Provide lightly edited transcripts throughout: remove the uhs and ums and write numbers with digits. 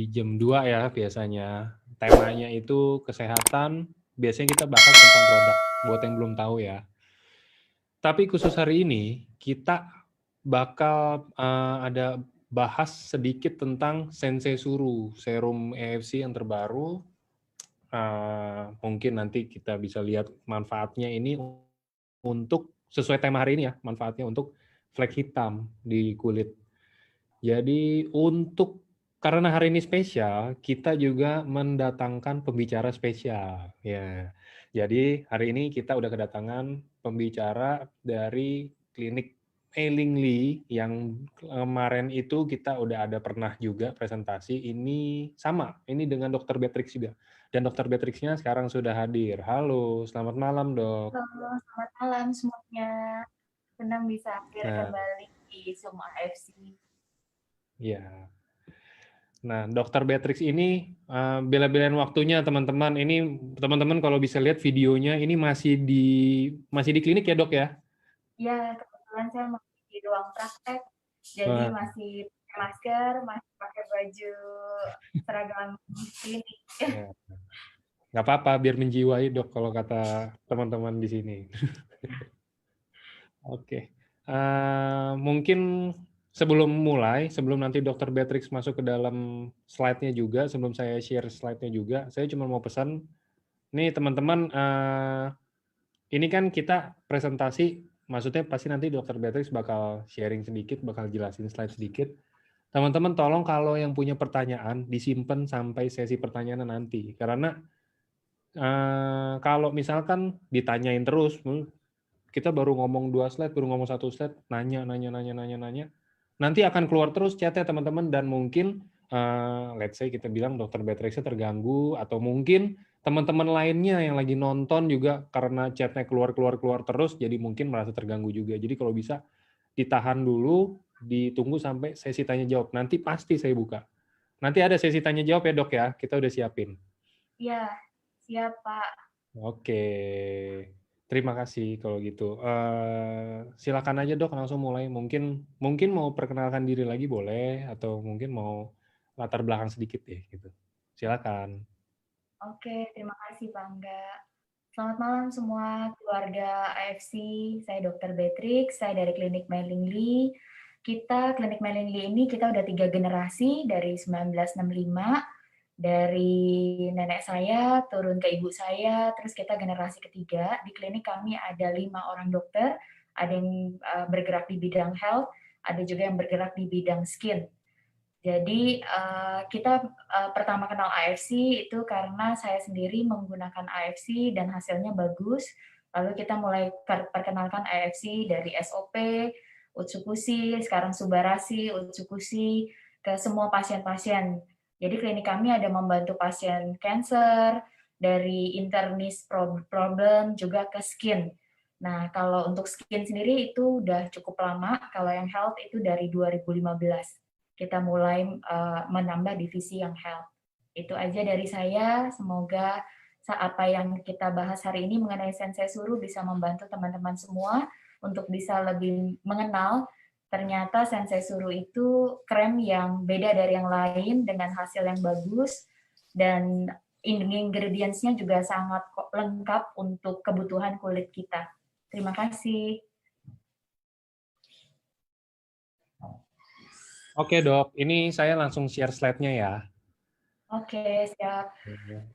jam 2 ya biasanya. Temanya itu kesehatan, biasanya kita bahas tentang produk, buat yang belum tahu ya. Tapi khusus hari ini, kita bakal ada bahas sedikit tentang Sensei Suru, serum EFC yang terbaru. Mungkin nanti kita bisa lihat manfaatnya ini untuk, sesuai tema hari ini ya, manfaatnya untuk flek hitam di kulit. Jadi karena hari ini spesial, kita juga mendatangkan pembicara spesial. Ya, jadi hari ini kita udah kedatangan pembicara dari klinik Mei-Ling-Li yang kemarin itu kita udah ada pernah juga presentasi. Ini sama, ini dengan Dr. Beatrix juga. Dan Dr. Beatrix-nya sekarang sudah hadir. Halo, selamat malam dok. Halo, selamat malam semuanya. Senang bisa hadir Nah, kembali di Zoom AFC. ya. Nah, Dokter Beatrix ini bela-belain waktunya teman-teman. Ini teman-teman kalau bisa lihat videonya ini masih di klinik ya dok ya? Ya, kebetulan saya masih di ruang praktek, jadi Wah, masih pakai masker, masih pakai baju seragam klinik. ya. Nggak apa-apa, biar menjiwai dok kalau kata teman-teman di sini. Oke. Mungkin sebelum nanti Dokter Beatrix masuk ke dalam slide-nya juga, sebelum saya share slide-nya juga, saya cuma mau pesan, nih teman-teman, ini kan kita presentasi, maksudnya pasti nanti Dokter Beatrix bakal sharing sedikit, bakal jelasin slide sedikit. Teman-teman tolong kalau yang punya pertanyaan disimpan sampai sesi pertanyaan nanti, karena kalau misalkan ditanyain terus, kita baru ngomong 2 slide, baru ngomong 1 slide, nanya, nanti akan keluar terus chat-nya teman-teman, dan mungkin let's say kita bilang Dokter Beatrix-nya terganggu, atau mungkin teman-teman lainnya yang lagi nonton juga karena chat-nya keluar terus, jadi mungkin merasa terganggu juga. Jadi kalau bisa ditahan dulu, ditunggu sampai sesi tanya jawab. Nanti pasti saya buka. Nanti ada sesi tanya jawab ya dok ya, kita udah siapin. Ya, siap Pak. Oke, terima kasih kalau gitu. Silakan aja dok, langsung mulai. Mungkin mau perkenalkan diri lagi boleh, atau mungkin mau latar belakang sedikit deh gitu. Silakan. Oke, terima kasih Pak Angga. Selamat malam semua keluarga AFC. Saya Dr. Beatrix, saya dari Klinik Mei-Ling-Li. Klinik Mei-Ling-Li ini kita udah 3 generasi dari 1965. Dari nenek saya turun ke ibu saya, terus kita generasi ketiga. Di klinik kami ada 5 orang dokter, ada yang bergerak di bidang health, ada juga yang bergerak di bidang skin. Jadi kita pertama kenal AFC itu karena saya sendiri menggunakan AFC dan hasilnya bagus. Lalu kita mulai perkenalkan AFC dari SOP, Utsukushi, sekarang Subarasi, Utsukushi, ke semua pasien-pasien. Jadi klinik kami ada membantu pasien cancer, dari internis problem juga ke skin. Nah, kalau untuk skin sendiri itu udah cukup lama, kalau yang health itu dari 2015 kita mulai menambah divisi yang health. Itu aja dari saya, semoga apa yang kita bahas hari ini mengenai Sensei Suru bisa membantu teman-teman semua untuk bisa lebih mengenal ternyata Sensei Suru itu krem yang beda dari yang lain dengan hasil yang bagus dan ingredients-nya juga sangat lengkap untuk kebutuhan kulit kita. Terima kasih. Oke dok, ini saya langsung share slide-nya ya. Oke, siap.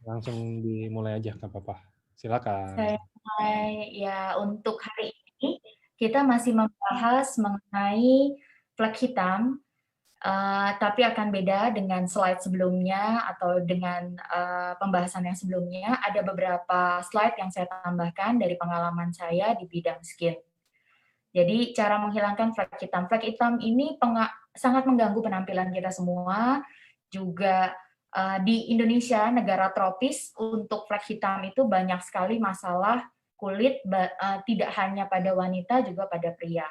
Langsung dimulai aja, nggak apa-apa. Silakan. Saya mulai ya untuk hari ini kita masih membahas mengenai flek hitam, tapi akan beda dengan slide sebelumnya atau dengan pembahasan yang sebelumnya. Ada beberapa slide yang saya tambahkan dari pengalaman saya di bidang skin. Jadi cara menghilangkan flek hitam. Flek hitam ini sangat mengganggu penampilan kita semua. Juga di Indonesia, negara tropis, untuk flek hitam itu banyak sekali masalah kulit, tidak hanya pada wanita, juga pada pria.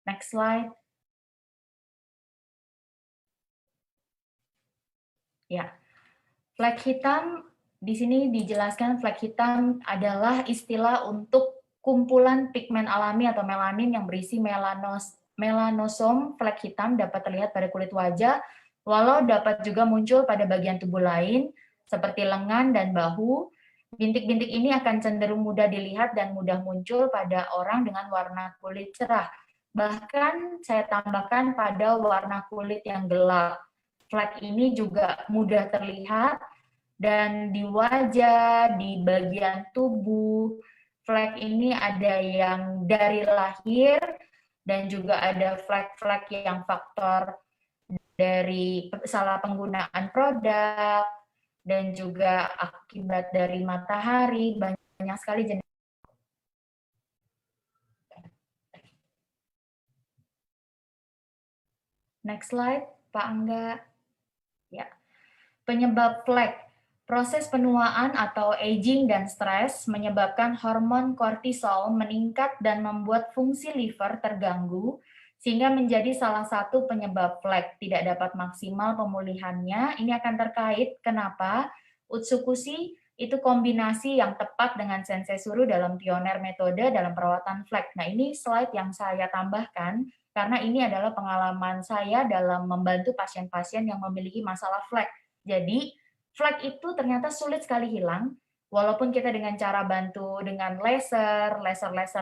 Next slide. Ya, flek hitam di sini dijelaskan flek hitam adalah istilah untuk kumpulan pigmen alami atau melanin yang berisi melanosom. Flek hitam dapat terlihat pada kulit wajah, Walau dapat juga muncul pada bagian tubuh lain, seperti lengan dan bahu, bintik-bintik ini akan cenderung mudah dilihat dan mudah muncul pada orang dengan warna kulit cerah. Bahkan saya tambahkan pada warna kulit yang gelap. Flek ini juga mudah terlihat dan di wajah, di bagian tubuh. Flek ini ada yang dari lahir dan juga ada flek-flek yang faktor dari salah penggunaan produk dan juga akibat dari matahari, banyak sekali jenis. Next slide, Pak Angga. Ya. Penyebab flek. Proses penuaan atau aging dan stres menyebabkan hormon kortisol meningkat dan membuat fungsi liver terganggu, sehingga menjadi salah satu penyebab flek. Tidak dapat maksimal pemulihannya. Ini akan terkait kenapa Utsukushi itu kombinasi yang tepat dengan Sensei Suru dalam pioner metode dalam perawatan flek. Nah, ini slide yang saya tambahkan karena ini adalah pengalaman saya dalam membantu pasien-pasien yang memiliki masalah flek. Jadi, flek itu ternyata sulit sekali hilang, walaupun kita dengan cara bantu dengan laser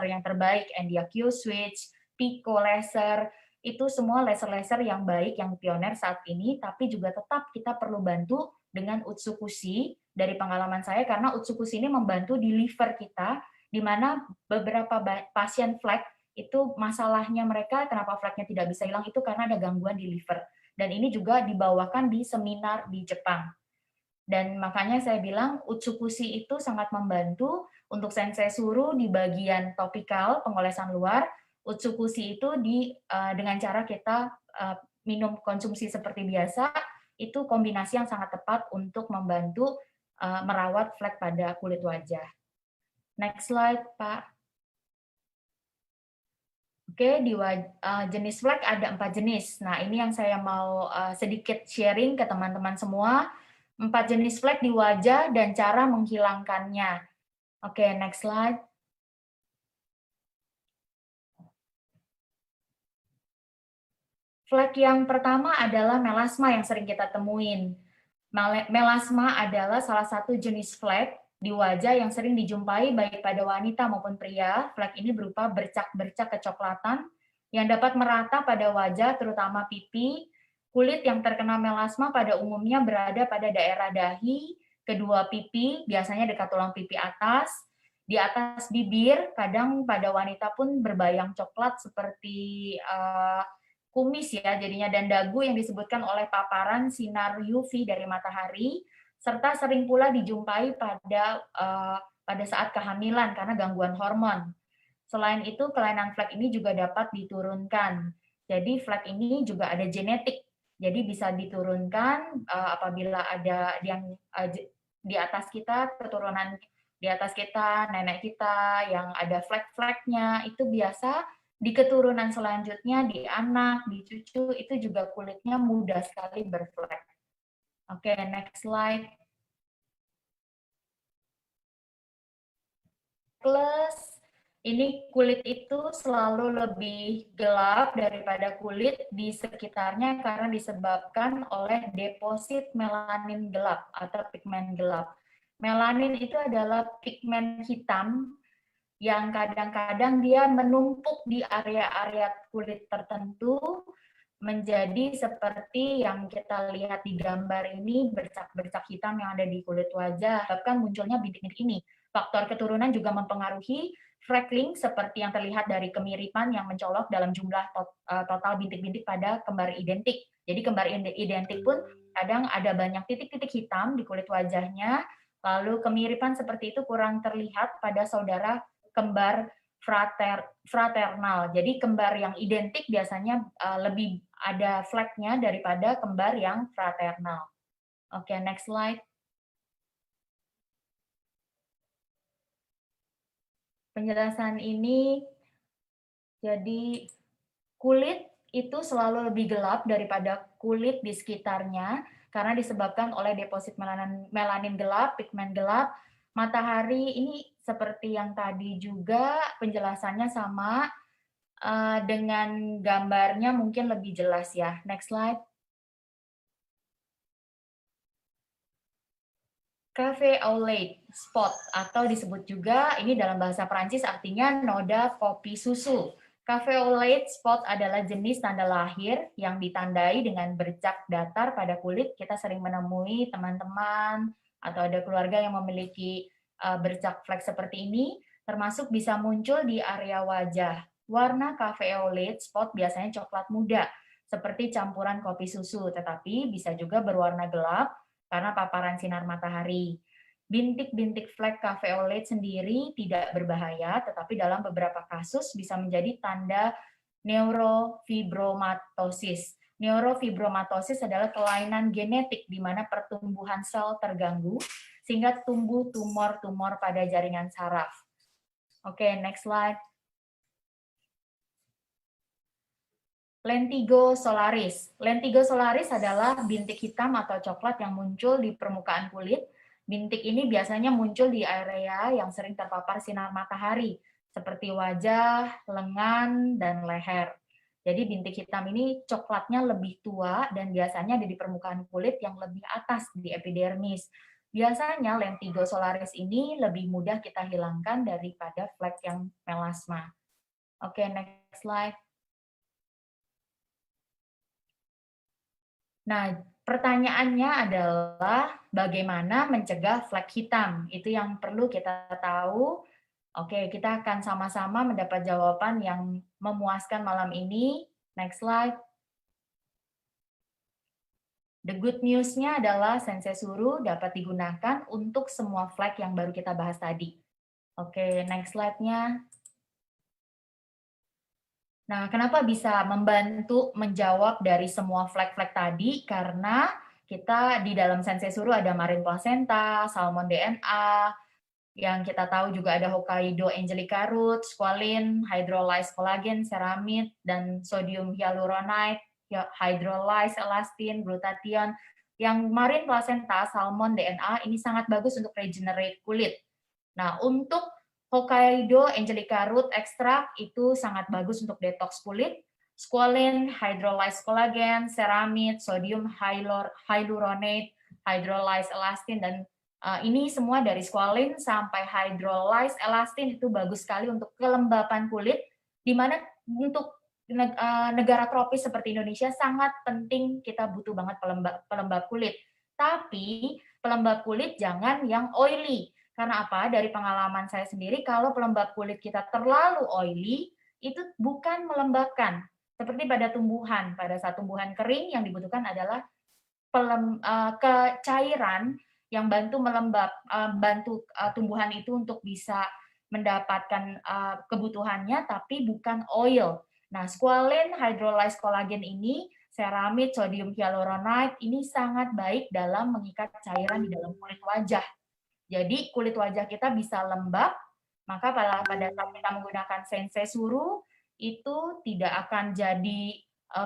yang terbaik, Endia Q-Switch, Pico laser, itu semua laser-laser yang baik, yang pioner saat ini, tapi juga tetap kita perlu bantu dengan Utsukushi, dari pengalaman saya, karena Utsukushi ini membantu di liver kita, di mana beberapa pasien flek, itu masalahnya mereka, kenapa fleknya tidak bisa hilang, itu karena ada gangguan di liver. Dan ini juga dibawakan di seminar di Jepang. Dan makanya saya bilang Utsukushi itu sangat membantu untuk Sensei Suru di bagian topikal, pengolesan luar. Utsukushi itu dengan cara kita minum konsumsi seperti biasa, itu kombinasi yang sangat tepat untuk membantu merawat flek pada kulit wajah. Next slide, Pak. Oke, di jenis flek ada 4 jenis. Nah, ini yang saya mau sedikit sharing ke teman-teman semua. 4 jenis flek di wajah dan cara menghilangkannya. Oke, next slide. Flek yang pertama adalah melasma yang sering kita temuin. Melasma adalah salah satu jenis flek di wajah yang sering dijumpai baik pada wanita maupun pria. Flek ini berupa bercak-bercak kecoklatan yang dapat merata pada wajah, terutama pipi. Kulit yang terkena melasma pada umumnya berada pada daerah dahi, kedua pipi, biasanya dekat tulang pipi atas, di atas bibir, kadang pada wanita pun berbayang coklat seperti kumis ya jadinya, dan dagu yang disebutkan oleh paparan sinar UV dari matahari, serta sering pula dijumpai pada saat kehamilan karena gangguan hormon. Selain itu, kelainan flek ini juga dapat diturunkan. Jadi flek ini juga ada genetik. Jadi bisa diturunkan apabila ada yang di atas kita, keturunan di atas kita, nenek kita yang ada flek-fleknya, itu biasa di keturunan selanjutnya, di anak, di cucu, itu juga kulitnya mudah sekali berflek. Oke, next slide. Plus, ini kulit itu selalu lebih gelap daripada kulit di sekitarnya karena disebabkan oleh deposit melanin gelap atau pigmen gelap. Melanin itu adalah pigmen hitam yang kadang-kadang dia menumpuk di area-area kulit tertentu menjadi seperti yang kita lihat di gambar ini, bercak-bercak hitam yang ada di kulit wajah, bahkan munculnya bintik-bintik ini. Faktor keturunan juga mempengaruhi freckling seperti yang terlihat dari kemiripan yang mencolok dalam jumlah total bintik-bintik pada kembar identik. Jadi kembar identik pun kadang ada banyak titik-titik hitam di kulit wajahnya, lalu kemiripan seperti itu kurang terlihat pada saudara kembar fraternal. Jadi kembar yang identik biasanya lebih ada fleknya daripada kembar yang fraternal. Oke, next slide. Penjelasan ini, jadi kulit itu selalu lebih gelap daripada kulit di sekitarnya karena disebabkan oleh deposit melanin gelap, pigmen gelap. Matahari ini seperti yang tadi juga penjelasannya sama, dengan gambarnya mungkin lebih jelas ya. Next slide. Café-au-lait spot atau disebut juga ini dalam bahasa Prancis artinya noda kopi susu. Café-au-lait spot adalah jenis tanda lahir yang ditandai dengan bercak datar pada kulit. Kita sering menemui teman-teman atau ada keluarga yang memiliki bercak flek seperti ini, termasuk bisa muncul di area wajah. Warna café-au-lait spot biasanya coklat muda, seperti campuran kopi susu, tetapi bisa juga berwarna gelap karena paparan sinar matahari. Bintik-bintik flek café-au-lait sendiri tidak berbahaya, tetapi dalam beberapa kasus bisa menjadi tanda neurofibromatosis. Neurofibromatosis adalah kelainan genetik di mana pertumbuhan sel terganggu sehingga tumbuh tumor-tumor pada jaringan saraf. Oke, next slide. Lentigo solaris. Lentigo solaris adalah bintik hitam atau coklat yang muncul di permukaan kulit. Bintik ini biasanya muncul di area yang sering terpapar sinar matahari, seperti wajah, lengan, dan leher. Jadi bintik hitam ini coklatnya lebih tua dan biasanya ada di permukaan kulit yang lebih atas di epidermis. Biasanya lentigo solaris ini lebih mudah kita hilangkan daripada flek yang melasma. Oke, next slide. Nah, pertanyaannya adalah bagaimana mencegah flek hitam? Itu yang perlu kita tahu. Oke, kita akan sama-sama mendapat jawaban yang memuaskan malam ini. Next slide. The good news-nya adalah Sensei Suru dapat digunakan untuk semua flek yang baru kita bahas tadi. Oke, next slide-nya. Nah, kenapa bisa membantu menjawab dari semua flek-flek tadi? Karena kita di dalam Sensei Suru ada marine placenta, salmon DNA, yang kita tahu juga ada Hokkaido angelica root, squalene, hydrolyzed collagen, ceramide, dan sodium hyaluronate, hydrolyzed elastin, glutathione. Yang marine placenta, salmon DNA ini sangat bagus untuk regenerate kulit. Nah, untuk Hokkaido angelica root extract itu sangat bagus untuk detox kulit. Squalene, hydrolyzed collagen, ceramide, sodium hyaluronate, hydrolyzed elastin, dan ini semua dari squalene sampai hydrolyzed elastin itu bagus sekali untuk kelembapan kulit, di mana untuk negara tropis seperti Indonesia sangat penting kita butuh banget pelembab kulit. Tapi pelembab kulit jangan yang oily. Karena apa? Dari pengalaman saya sendiri, kalau pelembab kulit kita terlalu oily, itu bukan melembabkan. Seperti pada tumbuhan. Pada saat tumbuhan kering, yang dibutuhkan adalah cairan yang bantu bantu tumbuhan itu untuk bisa mendapatkan kebutuhannya, tapi bukan oil. Nah, squalene, hydrolyzed collagen ini, ceramide, sodium hyaluronate, ini sangat baik dalam mengikat cairan di dalam kulit wajah. Jadi kulit wajah kita bisa lembab, maka pada saat kita menggunakan Sensei Suru, itu tidak akan jadi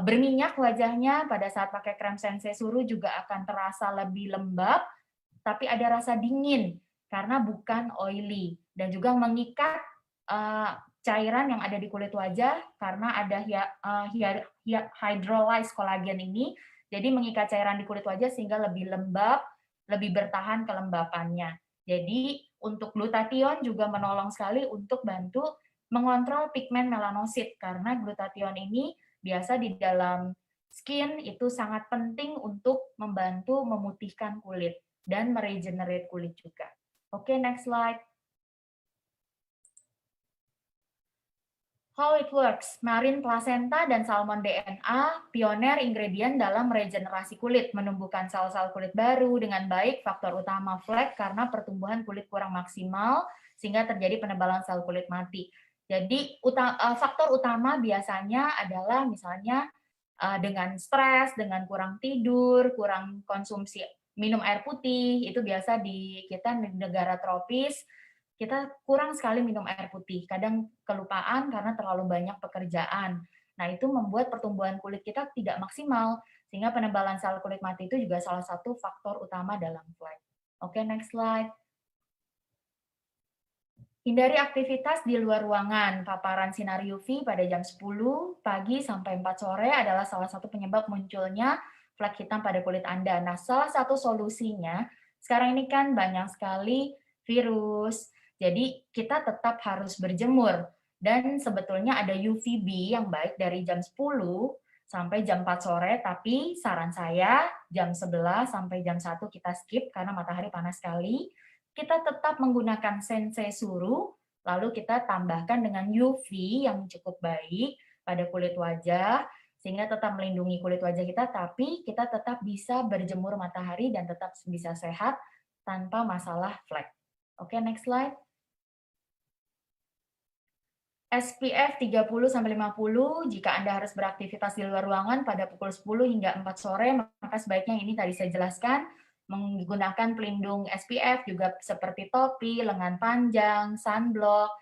berminyak wajahnya. Pada saat pakai krem Sensei Suru juga akan terasa lebih lembab, tapi ada rasa dingin karena bukan oily. Dan juga mengikat cairan yang ada di kulit wajah karena ada hydrolyzed collagen ini, jadi mengikat cairan di kulit wajah sehingga lebih lembab, lebih bertahan kelembapannya. Jadi untuk glutathione juga menolong sekali untuk bantu mengontrol pigmen melanosit, karena glutathione ini biasa di dalam skin itu sangat penting untuk membantu memutihkan kulit dan meregenerate kulit juga. Oke, next slide. How it works, marine placenta dan salmon DNA pioner ingredient dalam regenerasi kulit, menumbuhkan sel-sel kulit baru dengan baik, faktor utama flek karena pertumbuhan kulit kurang maksimal sehingga terjadi penebalan sel kulit mati. Jadi faktor utama biasanya adalah misalnya dengan stres, dengan kurang tidur, kurang konsumsi minum air putih, itu biasa di kita di negara tropis kita kurang sekali minum air putih, kadang kelupaan karena terlalu banyak pekerjaan. Nah, itu membuat pertumbuhan kulit kita tidak maksimal, sehingga penebalan sel kulit mati itu juga salah satu faktor utama dalam flek. Oke, next slide. Hindari aktivitas di luar ruangan. Paparan sinar UV pada jam 10 pagi sampai 4 sore adalah salah satu penyebab munculnya flek hitam pada kulit Anda. Nah, salah satu solusinya Sekarang ini kan banyak sekali virus, jadi kita tetap harus berjemur. Dan sebetulnya ada UVB yang baik dari jam 10 sampai jam 4 sore, tapi saran saya jam 11 sampai jam 1 kita skip karena matahari panas sekali. Kita tetap menggunakan sensei suru, lalu kita tambahkan dengan UV yang cukup baik pada kulit wajah, sehingga tetap melindungi kulit wajah kita, tapi kita tetap bisa berjemur matahari dan tetap bisa sehat tanpa masalah flek. Oke, next slide. SPF 30-50, jika Anda harus beraktivitas di luar ruangan pada pukul 10 hingga 4 sore, maka sebaiknya ini tadi saya jelaskan, menggunakan pelindung SPF juga seperti topi, lengan panjang, sunblock.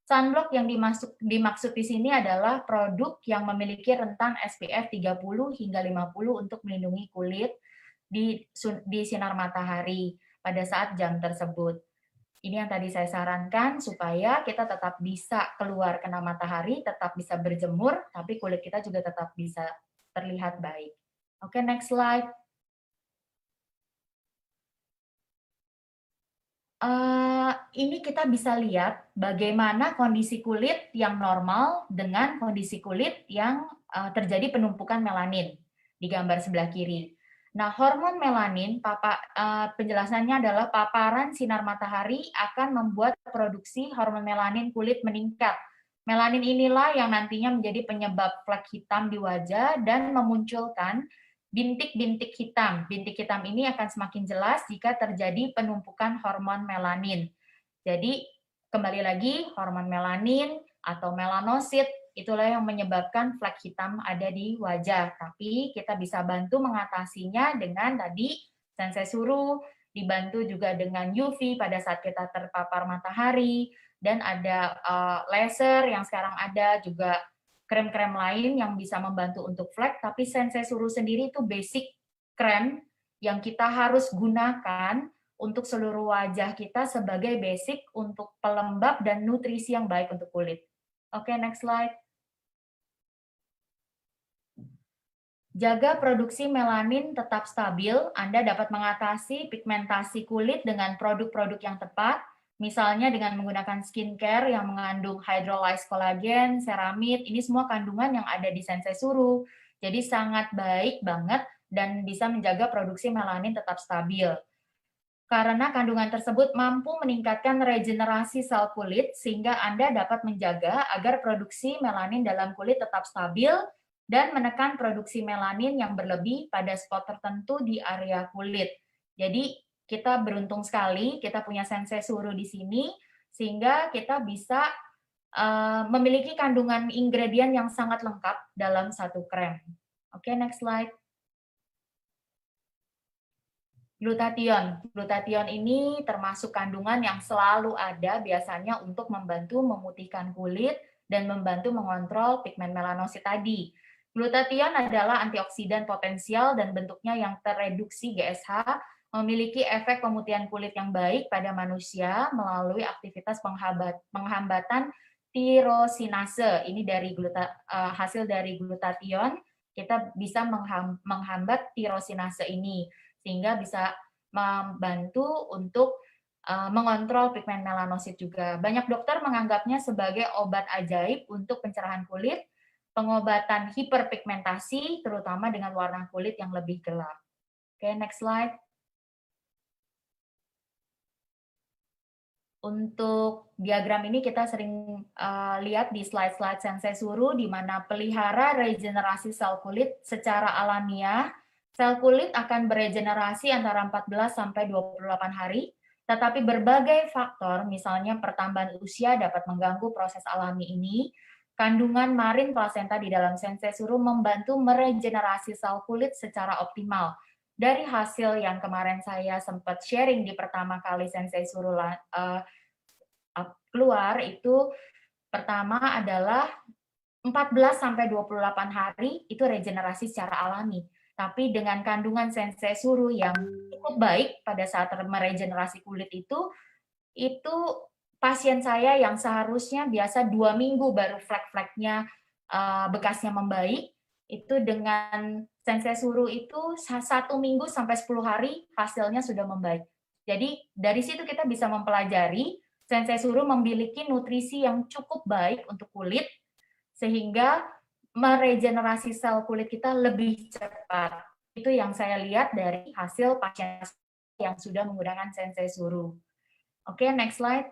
Sunblock yang dimaksud di sini adalah produk yang memiliki rentan SPF 30 hingga 50 untuk melindungi kulit di sinar matahari pada saat jam tersebut. Ini yang tadi saya sarankan supaya kita tetap bisa keluar kena matahari, tetap bisa berjemur, tapi kulit kita juga tetap bisa terlihat baik. Oke, next slide. Ini kita bisa lihat bagaimana kondisi kulit yang normal dengan kondisi kulit yang terjadi penumpukan melanin di gambar sebelah kiri. Nah, hormon melanin, penjelasannya adalah paparan sinar matahari akan membuat produksi hormon melanin kulit meningkat. Melanin inilah yang nantinya menjadi penyebab flek hitam di wajah dan memunculkan bintik-bintik hitam. Bintik hitam ini akan semakin jelas jika terjadi penumpukan hormon melanin. Jadi, kembali lagi, hormon melanin atau melanosit itulah yang menyebabkan flek hitam ada di wajah. Tapi kita bisa bantu mengatasinya dengan tadi sensei suru, dibantu juga dengan UV pada saat kita terpapar matahari, dan ada laser yang sekarang ada juga krem-krem lain yang bisa membantu untuk flek, tapi sensei suru sendiri itu basic krem yang kita harus gunakan untuk seluruh wajah kita sebagai basic untuk pelembab dan nutrisi yang baik untuk kulit. Oke, next slide. Jaga produksi melanin tetap stabil, Anda dapat mengatasi pigmentasi kulit dengan produk-produk yang tepat, misalnya dengan menggunakan skincare yang mengandung hydrolyzed collagen, ceramide, ini semua kandungan yang ada di sensei suru. Jadi sangat baik banget dan bisa menjaga produksi melanin tetap stabil. Karena kandungan tersebut mampu meningkatkan regenerasi sel kulit sehingga Anda dapat menjaga agar produksi melanin dalam kulit tetap stabil dan menekan produksi melanin yang berlebih pada spot tertentu di area kulit. Jadi kita beruntung sekali kita punya sensei suru di sini sehingga kita bisa memiliki kandungan ingredient yang sangat lengkap dalam satu krem. Oke, next slide. Glutathione. Glutathione ini termasuk kandungan yang selalu ada biasanya untuk membantu memutihkan kulit dan membantu mengontrol pigmen melanosit tadi. Glutathione adalah antioksidan potensial dan bentuknya yang tereduksi GSH, memiliki efek pemutihan kulit yang baik pada manusia melalui aktivitas penghambatan tirosinase. Ini dari hasil dari glutathione, kita bisa menghambat tirosinase ini sehingga bisa membantu untuk mengontrol pigmen melanosit juga. Banyak dokter menganggapnya sebagai obat ajaib untuk pencerahan kulit, pengobatan hiperpigmentasi, terutama dengan warna kulit yang lebih gelap. Oke, next slide. Untuk diagram ini kita sering lihat di slide-slide sensei suru, di mana pelihara regenerasi sel kulit secara alamiah. Sel kulit akan beregenerasi antara 14 sampai 28 hari, tetapi berbagai faktor, misalnya pertambahan usia dapat mengganggu proses alami ini. Kandungan marin plasenta di dalam sensei suru membantu meregenerasi sel kulit secara optimal. Dari hasil yang kemarin saya sempat sharing di pertama kali sensei suru keluar, itu pertama adalah 14 sampai 28 hari itu regenerasi secara alami. Tapi dengan kandungan sensei suru yang cukup baik pada saat meregenerasi kulit itu pasien saya yang seharusnya biasa 2 minggu baru flek-fleknya bekasnya membaik, itu dengan sensei suru itu 1 minggu sampai 10 hari hasilnya sudah membaik. Jadi dari situ kita bisa mempelajari sensei suru memiliki nutrisi yang cukup baik untuk kulit, sehingga meregenerasi sel kulit kita lebih cepat. Itu yang saya lihat dari hasil pasien yang sudah menggunakan sensei suru. Oke, next slide.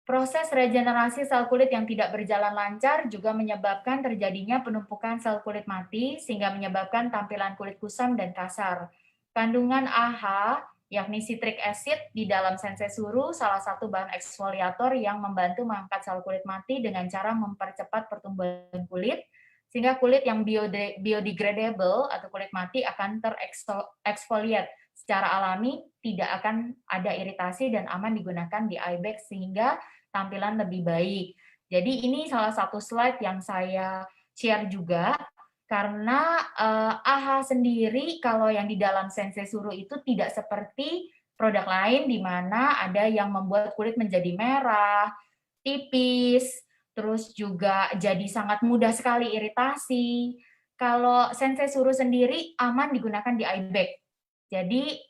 Proses regenerasi sel kulit yang tidak berjalan lancar juga menyebabkan terjadinya penumpukan sel kulit mati, sehingga menyebabkan tampilan kulit kusam dan kasar. Kandungan AHA, yakni citric acid, di dalam sensei suru salah satu bahan eksfoliator yang membantu mengangkat sel kulit mati dengan cara mempercepat pertumbuhan kulit, sehingga kulit yang biodegradable atau kulit mati akan tereksfoliat secara alami, tidak akan ada iritasi dan aman digunakan di eye bag sehingga tampilan lebih baik. Jadi ini salah satu slide yang saya share juga, karena AHA sendiri kalau yang di dalam sensei suru itu tidak seperti produk lain di mana ada yang membuat kulit menjadi merah, tipis, terus juga jadi sangat mudah sekali iritasi. Kalau sensei suru sendiri aman digunakan di eye bag. Jadi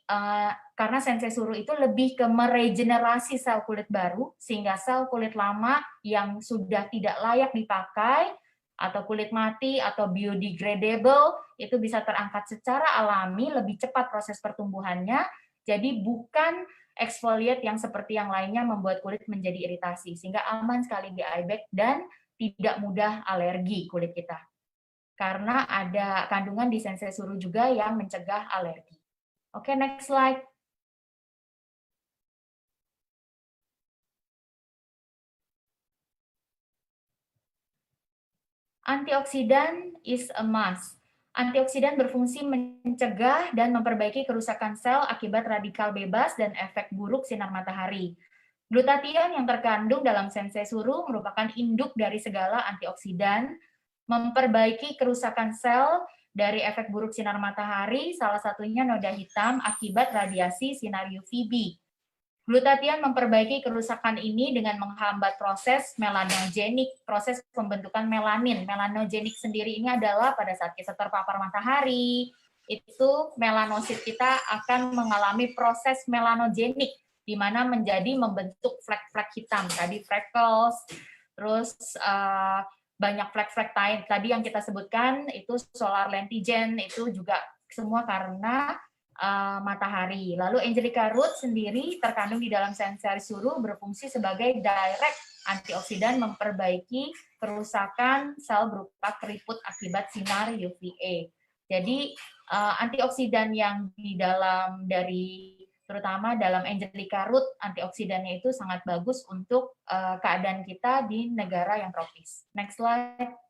karena sensei suru itu lebih ke meregenerasi sel kulit baru, sehingga sel kulit lama yang sudah tidak layak dipakai, atau kulit mati, atau biodegradable, itu bisa terangkat secara alami, lebih cepat proses pertumbuhannya, jadi bukan exfoliate yang seperti yang lainnya membuat kulit menjadi iritasi, sehingga aman sekali di eye bag dan tidak mudah alergi kulit kita. Karena ada kandungan di sensei suru juga yang mencegah alergi. Oke, next slide. Antioksidan is a must. Antioksidan berfungsi mencegah dan memperbaiki kerusakan sel akibat radikal bebas dan efek buruk sinar matahari. Glutathione yang terkandung dalam sensei suru merupakan induk dari segala antioksidan, memperbaiki kerusakan sel dari efek buruk sinar matahari, salah satunya noda hitam akibat radiasi sinar UVB. Glutathione memperbaiki kerusakan ini dengan menghambat proses melanogenik, proses pembentukan melanin. Melanogenik sendiri ini adalah pada saat kita terpapar matahari, itu melanosit kita akan mengalami proses melanogenik, di mana menjadi membentuk flek-flek hitam, tadi freckles, terus banyak flek-flek tadi yang kita sebutkan, itu solar lentigen, itu juga semua karena matahari. Lalu Angelica root sendiri terkandung di dalam sensei suru berfungsi sebagai direct antioksidan, memperbaiki kerusakan sel berupa keriput akibat sinar UVA. Jadi antioksidan yang di dalam dari terutama dalam Angelica root, antioksidannya itu sangat bagus untuk keadaan kita di negara yang tropis. Next slide.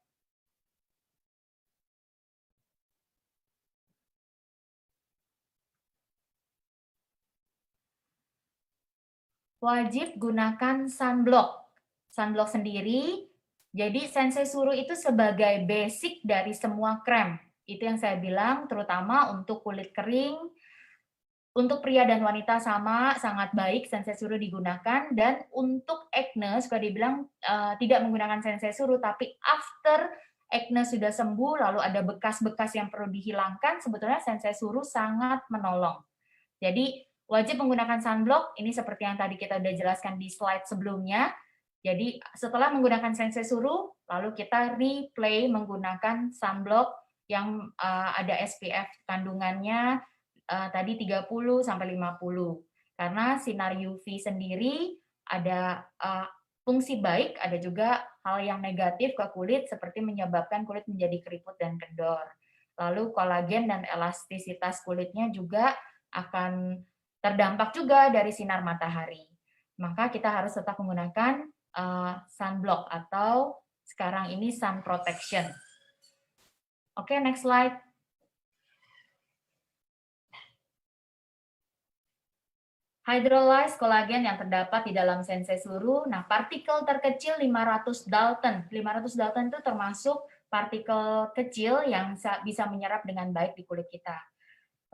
Wajib gunakan sunblock. Sunblock sendiri, jadi sensei suru itu sebagai basic dari semua krem. Itu yang saya bilang, terutama untuk kulit kering, untuk pria dan wanita sama, sangat baik sensei suru digunakan. Dan untuk acne, suka dibilang tidak menggunakan sensei suru, tapi after acne sudah sembuh, lalu ada bekas-bekas yang perlu dihilangkan, sebetulnya sensei suru sangat menolong. Jadi wajib menggunakan sunblock, ini seperti yang tadi kita udah jelaskan di slide sebelumnya. Jadi setelah menggunakan sensei suru, lalu kita replay menggunakan sunblock yang ada SPF kandungannya tadi 30 sampai 50. Karena sinar UV sendiri ada fungsi baik, ada juga hal yang negatif ke kulit seperti menyebabkan kulit menjadi keriput dan kendor. Lalu kolagen dan elastisitas kulitnya juga akan terdampak juga dari sinar matahari. Maka kita harus tetap menggunakan sunblock atau sekarang ini sun protection. Oke, next slide. Hydrolyzed kolagen yang terdapat di dalam sensei suru, nah partikel terkecil 500 Dalton. 500 Dalton itu termasuk partikel kecil yang bisa menyerap dengan baik di kulit kita.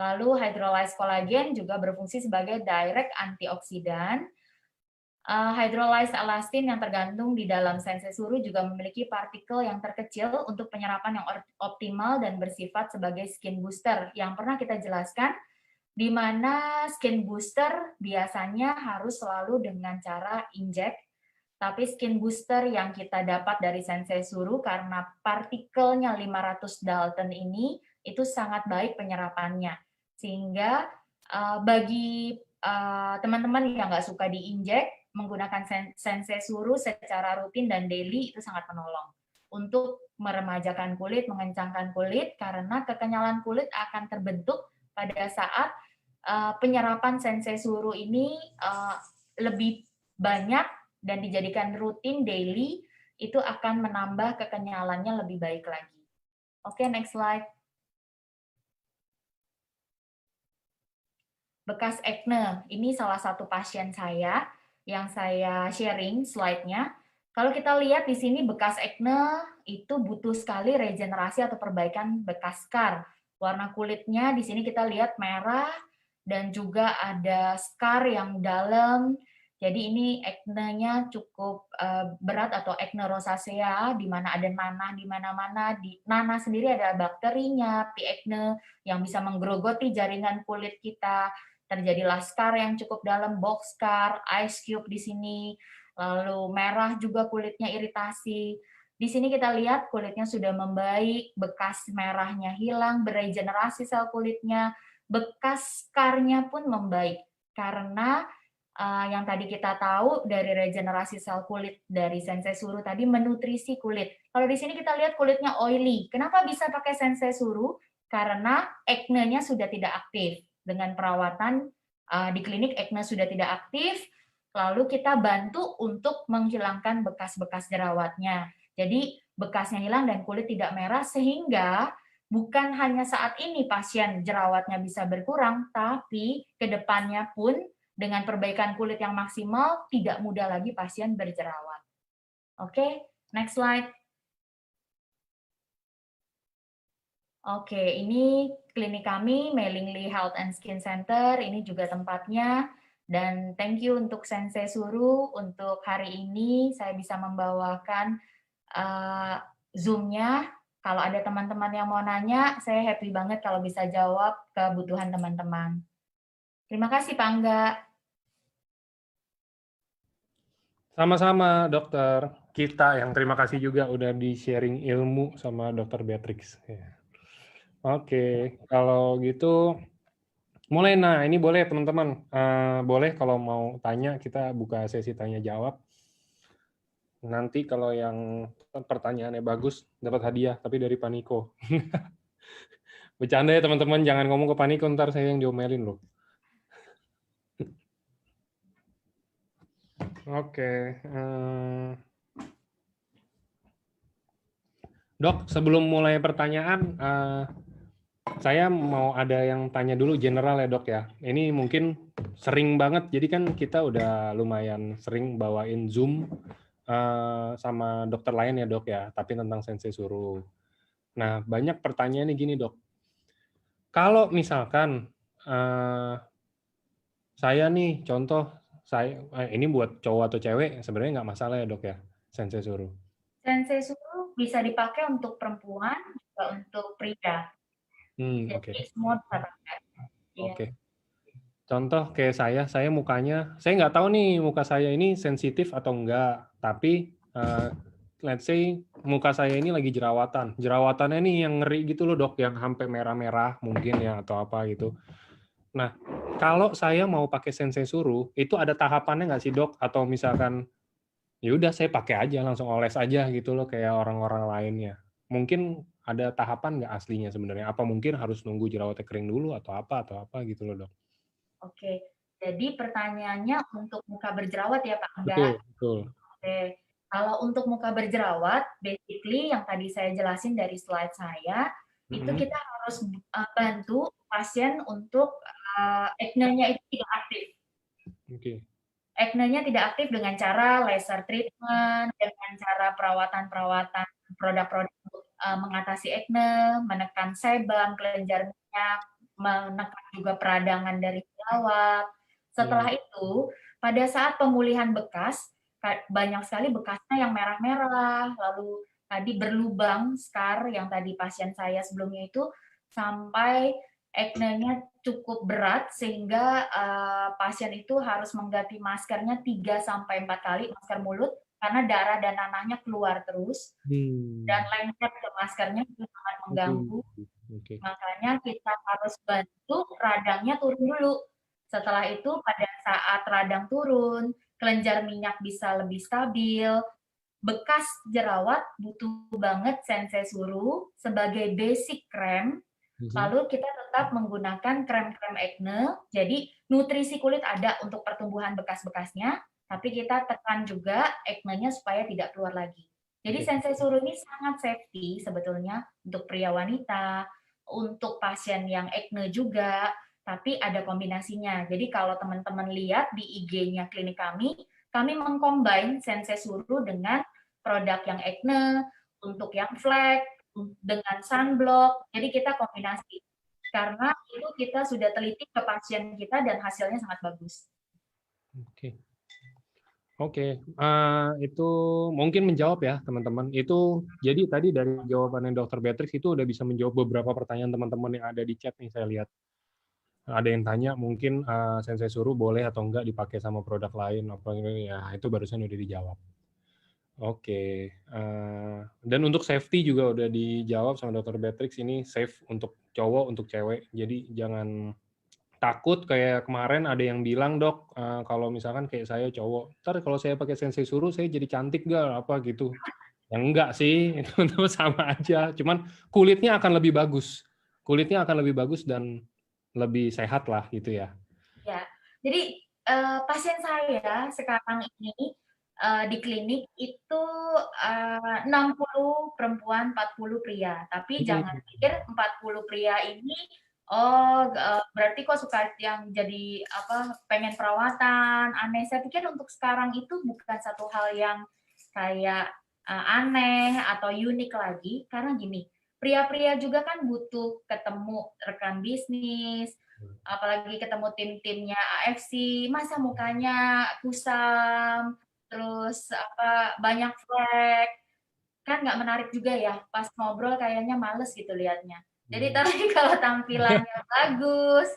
Lalu hydrolyzed kolagen juga berfungsi sebagai direct antioksidan. Hydrolyzed elastin yang tergantung di dalam sensei suru juga memiliki partikel yang terkecil untuk penyerapan yang optimal dan bersifat sebagai skin booster. Yang pernah kita jelaskan, di mana skin booster biasanya harus selalu dengan cara injek, tapi skin booster yang kita dapat dari sensei suru karena partikelnya 500 Dalton ini itu sangat baik penyerapannya. Sehingga bagi teman-teman yang nggak suka diinjek, menggunakan sensei suru secara rutin dan daily itu sangat menolong untuk meremajakan kulit, mengencangkan kulit, karena kekenyalan kulit akan terbentuk pada saat penyerapan sensei suru ini lebih banyak dan dijadikan rutin daily, itu akan menambah kekenyalannya lebih baik lagi. Oke, next slide. Bekas acne, ini salah satu pasien saya yang saya sharing slide-nya. Kalau kita lihat di sini bekas acne itu butuh sekali regenerasi atau perbaikan bekas scar. Warna kulitnya di sini kita lihat merah dan juga ada scar yang dalam. Jadi ini acne-nya cukup berat atau acne rosacea, di mana ada nanah di mana-mana. Di nanah sendiri ada bakterinya, P. acne, yang bisa menggerogoti jaringan kulit kita. Terjadilah scar yang cukup dalam, box scar, ice cube di sini, lalu merah juga kulitnya iritasi. Di sini kita lihat kulitnya sudah membaik, bekas merahnya hilang, beregenerasi sel kulitnya, bekas scarnya pun membaik. Karena yang tadi kita tahu dari regenerasi sel kulit dari sensei suru tadi menutrisi kulit. Kalau di sini kita lihat kulitnya oily. Kenapa bisa pakai sensei suru? Karena acne-nya sudah tidak aktif. Dengan perawatan di klinik acne sudah tidak aktif, lalu kita bantu untuk menghilangkan bekas-bekas jerawatnya. Jadi bekasnya hilang dan kulit tidak merah, sehingga bukan hanya saat ini pasien jerawatnya bisa berkurang, tapi kedepannya pun dengan perbaikan kulit yang maksimal tidak mudah lagi pasien berjerawat. Oke, next slide. Oke, ini klinik kami, Mellingly Health and Skin Center, ini juga tempatnya. Dan thank you untuk Sensei Suru, untuk hari ini saya bisa membawakan Zoom-nya. Kalau ada teman-teman yang mau nanya, saya happy banget kalau bisa jawab kebutuhan teman-teman. Terima kasih, Pak Angga. Sama-sama, dokter. Kita yang terima kasih juga udah di-sharing ilmu sama dokter Beatrix. Oke, kalau gitu mulai. Nah, ini boleh teman-teman. Boleh kalau mau tanya, kita buka sesi tanya-jawab. Nanti kalau yang pertanyaannya bagus, dapat hadiah, tapi dari Paniko. Bercanda ya teman-teman, jangan ngomong ke Paniko, ntar saya yang diomelin loh. Oke. Dok, sebelum mulai pertanyaan, saya mau ada yang tanya dulu general ya dok ya. Ini mungkin sering banget, jadi kan kita udah lumayan sering bawain Zoom sama dokter lain ya dok ya, tapi tentang sensei suru. Nah, banyak pertanyaannya gini dok. Kalau misalkan saya nih, contoh, ini buat cowok atau cewek, sebenarnya nggak masalah ya dok ya, sensei suru. Sensei suru bisa dipakai untuk perempuan, juga untuk pria. Oke. Semua bisa pakai. Oke. Contoh kayak saya mukanya, saya nggak tahu nih muka saya ini sensitif atau enggak, tapi let's say muka saya ini lagi jerawatan. Jerawatannya nih yang ngeri gitu loh dok, yang sampai merah-merah mungkin ya atau apa gitu. Nah, kalau saya mau pakai sensei suru, itu ada tahapannya nggak sih dok? Atau misalkan, ya udah saya pakai aja, langsung oles aja gitu loh kayak orang-orang lainnya. Mungkin ada tahapan nggak aslinya sebenarnya? Apa mungkin harus nunggu jerawatnya kering dulu atau apa gitu loh dok? Oke, jadi pertanyaannya untuk muka berjerawat ya Pak Angga? Betul. Oke, kalau untuk muka berjerawat, basically yang tadi saya jelasin dari slide saya, itu kita harus bantu pasien untuk acne-nya itu tidak aktif. Acne-nya tidak aktif dengan cara laser treatment, dengan cara perawatan-perawatan produk-produk untuk mengatasi acne, menekan sebum, kelenjar minyak, menekan juga peradangan dari jerawat. Setelah itu, pada saat pemulihan bekas, banyak sekali bekasnya yang merah-merah, lalu tadi berlubang, scar yang tadi pasien saya sebelumnya itu, sampai acne-nya cukup berat sehingga pasien itu harus mengganti maskernya 3 sampai 4 kali, masker mulut, karena darah dan nanahnya keluar terus, dan lengket ke maskernya itu sangat mengganggu. Makanya kita harus bantu radangnya turun dulu. Setelah itu pada saat radang turun, kelenjar minyak bisa lebih stabil, bekas jerawat butuh banget sensei suru sebagai basic krem. Lalu kita tetap menggunakan krem-krem acne. Jadi nutrisi kulit ada untuk pertumbuhan bekas-bekasnya, tapi kita tekan juga acne-nya supaya tidak keluar lagi. Jadi sensei suru ini sangat safety sebetulnya untuk pria wanita, untuk pasien yang acne juga, tapi ada kombinasinya. Jadi kalau teman-teman lihat di IG-nya klinik kami mengcombine sensei suru dengan produk yang acne, untuk yang flek, dengan sunblock. Jadi kita kombinasi. Karena itu kita sudah teliti ke pasien kita dan hasilnya sangat bagus. Oke, itu mungkin menjawab ya teman-teman. Itu jadi tadi dari jawabannya Dr. Beatrix itu udah bisa menjawab beberapa pertanyaan teman-teman yang ada di chat nih saya lihat. Ada yang tanya mungkin sensei suruh boleh atau enggak dipakai sama produk lain apa ya itu barusan udah dijawab. Oke, dan untuk safety juga udah dijawab sama Dr. Beatrix, ini safe untuk cowok, untuk cewek. Jadi jangan takut kayak kemarin ada yang bilang, "Dok, kalau misalkan kayak saya cowok, ntar kalau saya pakai sensei suruh saya jadi cantik nggak?" Apa gitu. Ya enggak sih, itu sama aja. Cuman kulitnya akan lebih bagus. Kulitnya akan lebih bagus dan lebih sehat lah gitu ya. Ya, jadi pasien saya sekarang ini di klinik itu 60 perempuan, 40 pria. Tapi jangan pikir 40 pria ini, berarti kok suka yang jadi pengen perawatan, aneh. Saya pikir untuk sekarang itu bukan satu hal yang kayak aneh atau unik lagi, karena gini, pria-pria juga kan butuh ketemu rekan bisnis, apalagi ketemu tim-timnya AFC, masa mukanya kusam, terus banyak flek, kan nggak menarik juga ya, pas ngobrol kayaknya males gitu liatnya. Jadi tapi kalau tampilannya bagus,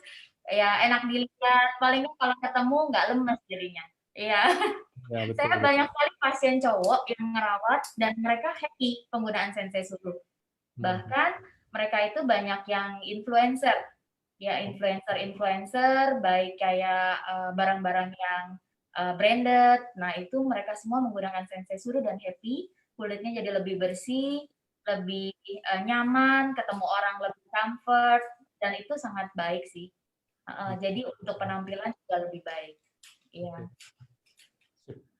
ya enak dilihat, paling kalau ketemu nggak lemes jadinya. Iya. Ya, Saya betul. banyak sekali pasien cowok yang ngerawat dan mereka happy penggunaan sensei suru. Bahkan mereka itu banyak yang influencer, ya influencer, baik kayak barang-barang yang branded. Nah itu mereka semua menggunakan sensei suru dan happy, kulitnya jadi lebih bersih, lebih nyaman, ketemu orang lebih comfort, dan itu sangat baik sih. Jadi untuk penampilan juga lebih baik. Iya.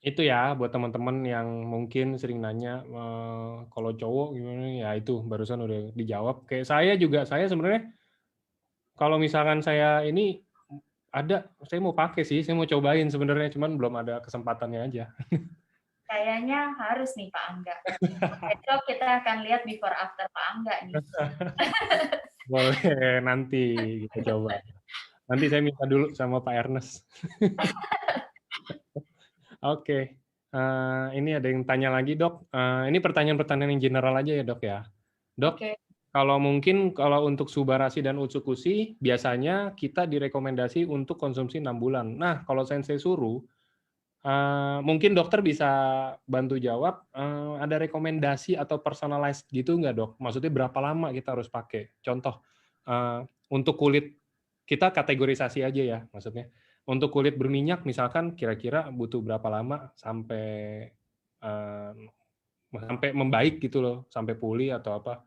Itu ya buat teman-teman yang mungkin sering nanya kalau cowok gimana ya, itu barusan udah dijawab. Kayak saya sebenarnya kalau misalkan saya ini saya mau pakai sih, saya mau cobain sebenarnya, cuman belum ada kesempatannya aja. Kayaknya harus nih Pak Angga. Besok kita akan lihat before after Pak Angga nih. Boleh, nanti kita coba. Nanti saya minta dulu sama Pak Ernest. Oke, ini ada yang tanya lagi dok. Ini pertanyaan-pertanyaan yang general aja ya dok ya. Dok, kalau untuk Subarasi dan Utsukushi, biasanya kita direkomendasi untuk konsumsi 6 bulan. Nah, kalau sensei suruh, mungkin dokter bisa bantu jawab, ada rekomendasi atau personalized gitu nggak dok? Maksudnya berapa lama kita harus pakai? Contoh, untuk kulit, kita kategorisasi aja ya maksudnya. Untuk kulit berminyak misalkan kira-kira butuh berapa lama sampai membaik gitu loh, sampai pulih atau apa.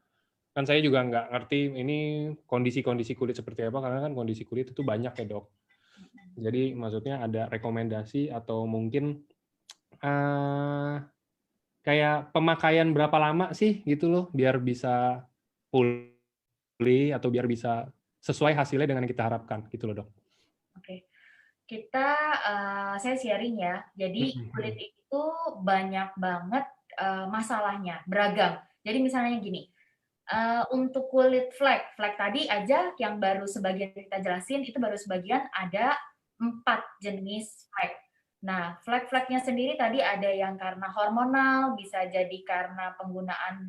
Kan saya juga nggak ngerti ini kondisi-kondisi kulit seperti apa, karena kan kondisi kulit itu banyak ya dok. Jadi maksudnya ada rekomendasi atau mungkin kayak pemakaian berapa lama sih gitu loh, biar bisa pulih atau biar bisa sesuai hasilnya dengan yang kita harapkan gitu loh dok. Oke, saya sharing ya. Jadi kulit itu banyak banget masalahnya, beragam. Jadi misalnya gini, untuk kulit flek tadi aja yang baru sebagian kita jelasin, itu baru sebagian ada 4 jenis flek. Nah, flek-fleknya sendiri tadi ada yang karena hormonal, bisa jadi karena penggunaan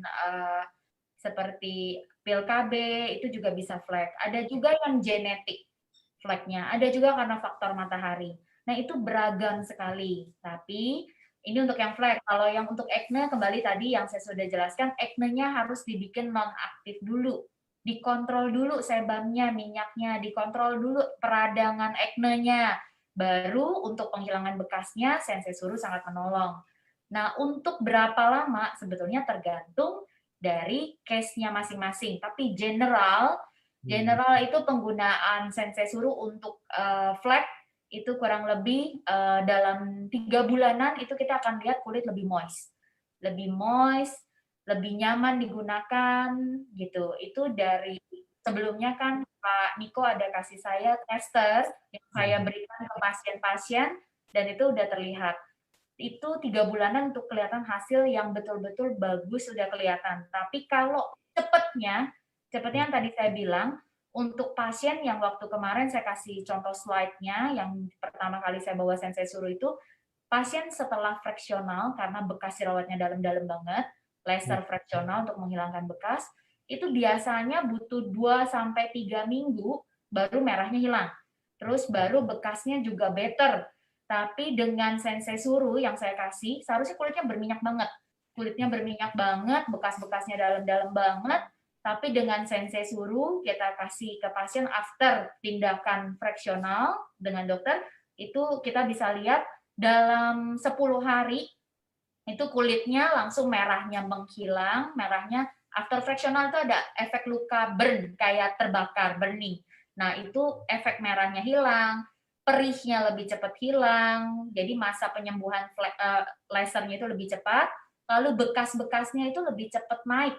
seperti pil KB, itu juga bisa flek. Ada juga yang genetik fleknya, ada juga karena faktor matahari. Nah, itu beragam sekali. Tapi ini untuk yang flek. Kalau yang untuk acne, kembali tadi yang saya sudah jelaskan, acne-nya harus dibikin non-aktif dulu. Dikontrol dulu sebamnya, minyaknya, dikontrol dulu peradangan acne-nya. Baru untuk penghilangan bekasnya, sensei suru sangat menolong. Nah, untuk berapa lama sebetulnya tergantung dari case-nya masing-masing. Tapi general itu penggunaan sensei suru untuk flek itu kurang lebih dalam 3 bulanan itu kita akan lihat kulit lebih moist, lebih nyaman digunakan gitu. Itu dari sebelumnya kan Pak Niko ada kasih saya tester yang saya berikan ke pasien-pasien dan itu udah terlihat. Itu 3 bulanan untuk kelihatan hasil yang betul-betul bagus sudah kelihatan. Tapi kalau cepatnya yang tadi saya bilang, untuk pasien yang waktu kemarin saya kasih contoh slide-nya, yang pertama kali saya bawa sensei suruh itu, pasien setelah fraksional, karena bekas jerawatnya dalam-dalam banget, laser fraksional untuk menghilangkan bekas, itu biasanya butuh 2-3 minggu baru merahnya hilang. Terus baru bekasnya juga better. Tapi dengan sensei suruh yang saya kasih, seharusnya kulitnya berminyak banget. Kulitnya berminyak banget, bekas-bekasnya dalam-dalam banget, tapi dengan sensei suruh kita kasih ke pasien after tindakan fraksional dengan dokter, itu kita bisa lihat dalam 10 hari itu kulitnya langsung merahnya menghilang, merahnya after fractional itu ada efek luka burn, kayak terbakar, burning. Nah, itu efek merahnya hilang, perihnya lebih cepat hilang, jadi masa penyembuhan lasernya itu lebih cepat, lalu bekas-bekasnya itu lebih cepat naik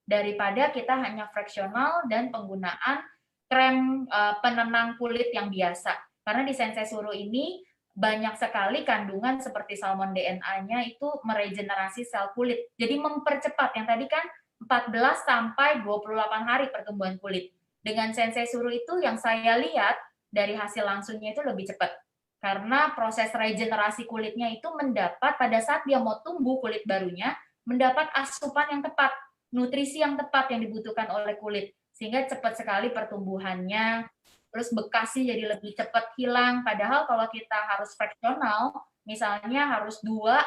daripada kita hanya fractional dan penggunaan krem penenang kulit yang biasa. Karena di sensei suruh ini banyak sekali kandungan seperti salmon DNA-nya itu meregenerasi sel kulit. Jadi mempercepat, yang tadi kan 14 sampai 28 hari pertumbuhan kulit. Dengan sensei suruh itu yang saya lihat dari hasil langsungnya itu lebih cepat. Karena proses regenerasi kulitnya itu mendapat pada saat dia mau tumbuh kulit barunya, mendapat asupan yang tepat, nutrisi yang tepat yang dibutuhkan oleh kulit. Sehingga cepat sekali pertumbuhannya, terus bekasnya jadi lebih cepat hilang. Padahal kalau kita harus fraksional, misalnya harus dua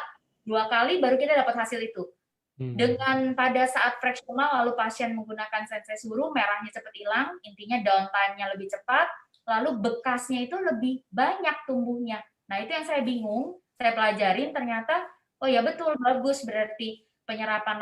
kali baru kita dapat hasil itu. Dengan pada saat fraksional lalu pasien menggunakan sensei suruh, merahnya cepat hilang, intinya downtime-nya lebih cepat, lalu bekasnya itu lebih banyak tumbuhnya. Nah, itu yang saya bingung, saya pelajarin ternyata oh ya betul, bagus, berarti penyerapan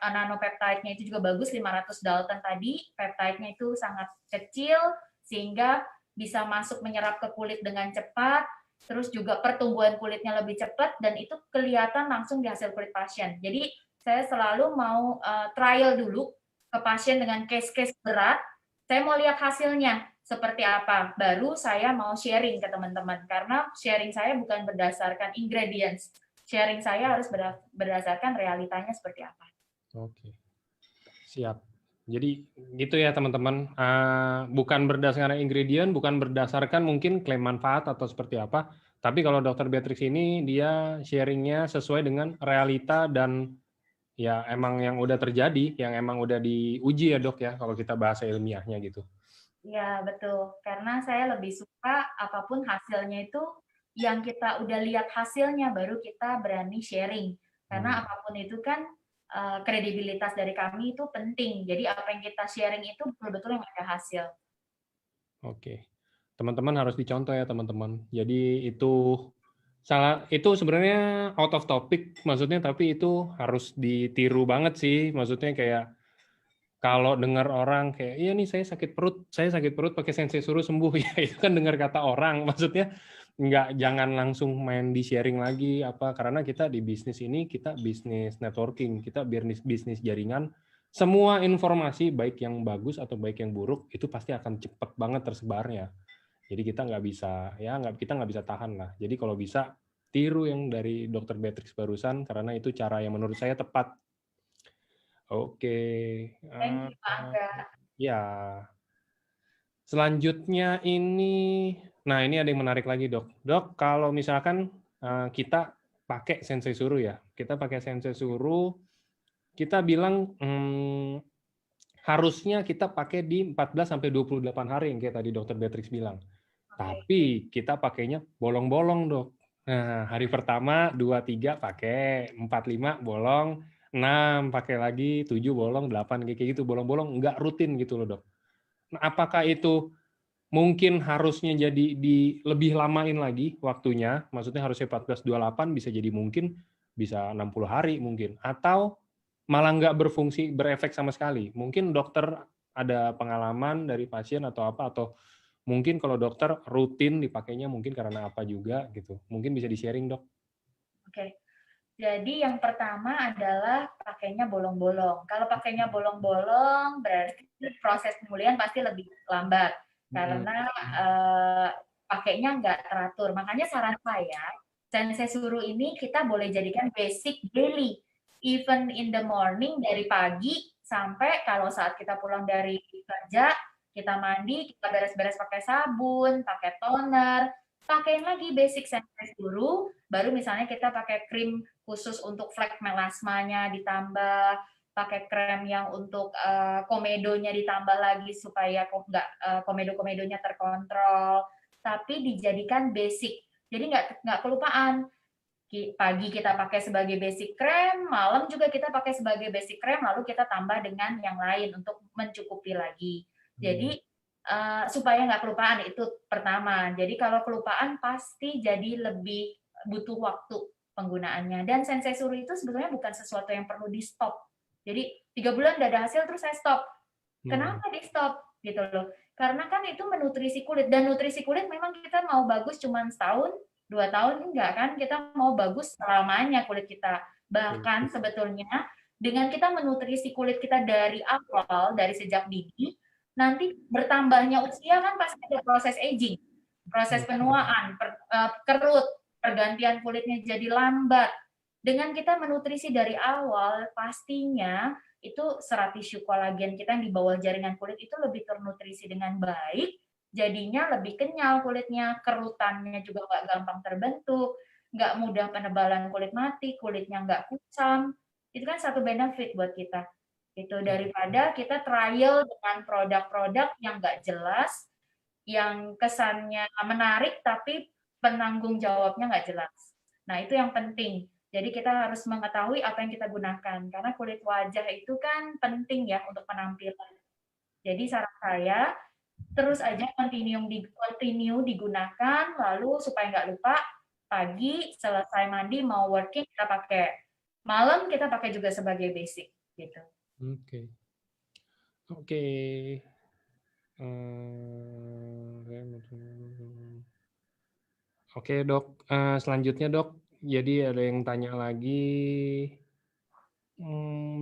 nanopeptide-nya itu juga bagus, 500 Dalton tadi, peptide-nya itu sangat kecil sehingga bisa masuk menyerap ke kulit dengan cepat, terus juga pertumbuhan kulitnya lebih cepat dan itu kelihatan langsung di hasil kulit pasien. Jadi saya selalu mau trial dulu ke pasien dengan case-case berat, saya mau lihat hasilnya seperti apa, baru saya mau sharing ke teman-teman, karena sharing saya bukan berdasarkan ingredients, sharing saya harus berdasarkan realitanya seperti apa. Oke, siap. Jadi gitu ya teman-teman, bukan berdasarkan ingredient, bukan berdasarkan mungkin klaim manfaat atau seperti apa, tapi kalau Dr. Beatrix ini dia sharingnya sesuai dengan realita dan ya emang yang udah terjadi, yang emang udah diuji ya dok ya, kalau kita bahasa ilmiahnya gitu. Ya betul, karena saya lebih suka apapun hasilnya itu yang kita udah lihat hasilnya baru kita berani sharing. Karena apapun itu kan kredibilitas dari kami itu penting. Jadi apa yang kita sharing itu betul-betul yang ada hasil. Oke, teman-teman harus dicontoh ya teman-teman. Jadi itu sebenarnya out of topic maksudnya, tapi itu harus ditiru banget sih. Maksudnya kayak kalau dengar orang kayak iya nih saya sakit perut pakai sensei suruh sembuh ya itu kan dengar kata orang, maksudnya jangan langsung main di sharing lagi apa, karena kita di bisnis ini kita bisnis networking, kita bisnis jaringan, semua informasi baik yang bagus atau baik yang buruk itu pasti akan cepat banget tersebarnya. Jadi kita kita nggak bisa tahan lah. Jadi kalau bisa tiru yang dari Dr. Beatrix barusan karena itu cara yang menurut saya tepat. Oke. Thank you, Pak Angga. Ya. Selanjutnya ini, nah ini ada yang menarik lagi dok. Dok, kalau misalkan kita pakai sensei suruh ya. Kita pakai sensei suruh, kita bilang harusnya kita pakai di 14 sampai 28 hari yang kayak tadi Dokter Beatrix bilang. Tapi kita pakainya bolong-bolong, Dok. Nah, hari pertama 2 3 pakai, 4 5 bolong, 6 pakai lagi, 7 bolong, 8 kayak gitu bolong-bolong, nggak rutin gitu loh, Dok. Nah, apakah itu mungkin harusnya jadi lebih lamain lagi waktunya, maksudnya harusnya 14-28 bisa jadi mungkin bisa 60 hari mungkin, atau malah nggak berfungsi, berefek sama sekali. Mungkin dokter ada pengalaman dari pasien atau apa, atau mungkin kalau dokter rutin dipakainya mungkin karena apa juga gitu. Mungkin bisa di-sharing, Dok. Oke. Jadi yang pertama adalah pakainya bolong-bolong. Kalau pakainya bolong-bolong berarti proses pemulihan pasti lebih lambat karena pakainya nggak teratur. Makanya saran saya, sensei suruh ini kita boleh jadikan basic daily, even in the morning dari pagi sampai kalau saat kita pulang dari kerja, kita mandi, kita beres-beres pakai sabun, pakai toner, pakein lagi basic sensei suruh, baru misalnya kita pakai krim khusus untuk flek melasmanya ditambah, pakai krem yang untuk komedonya ditambah lagi supaya nggak komedo-komedonya terkontrol, tapi dijadikan basic. Jadi nggak kelupaan. Pagi kita pakai sebagai basic krem, malam juga kita pakai sebagai basic krem, lalu kita tambah dengan yang lain untuk mencukupi lagi. Jadi supaya nggak kelupaan itu pertama. Jadi kalau kelupaan pasti jadi lebih butuh waktu penggunaannya. Dan sensei suruh itu sebetulnya bukan sesuatu yang perlu di stop. Jadi 3 bulan udah ada hasil terus saya stop. Kenapa di stop? Gitu loh. Karena kan itu menutrisi kulit. Dan nutrisi kulit memang kita mau bagus cuma setahun, 2 tahun, enggak kan. Kita mau bagus selamanya kulit kita. Bahkan sebetulnya dengan kita menutrisi kulit kita dari awal, dari sejak dini, nanti bertambahnya usia kan pasti ada proses aging, proses penuaan, kerut, pergantian kulitnya jadi lambat. Dengan kita menutrisi dari awal, pastinya itu serat tisu kolagen kita yang di bawah jaringan kulit itu lebih ternutrisi dengan baik, jadinya lebih kenyal kulitnya, kerutannya juga nggak gampang terbentuk, nggak mudah penebalan kulit mati, kulitnya nggak kusam. Itu kan satu benefit buat kita. Itu daripada kita trial dengan produk-produk yang nggak jelas, yang kesannya menarik tapi penanggung jawabnya nggak jelas. Nah, itu yang penting. Jadi kita harus mengetahui apa yang kita gunakan karena kulit wajah itu kan penting ya untuk penampilan. Jadi saran saya terus aja continue digunakan lalu supaya nggak lupa pagi selesai mandi mau working kita pakai. Malam kita pakai juga sebagai basic gitu. Oke. Oke. Oke, Dok. Selanjutnya, Dok. Jadi ada yang tanya lagi.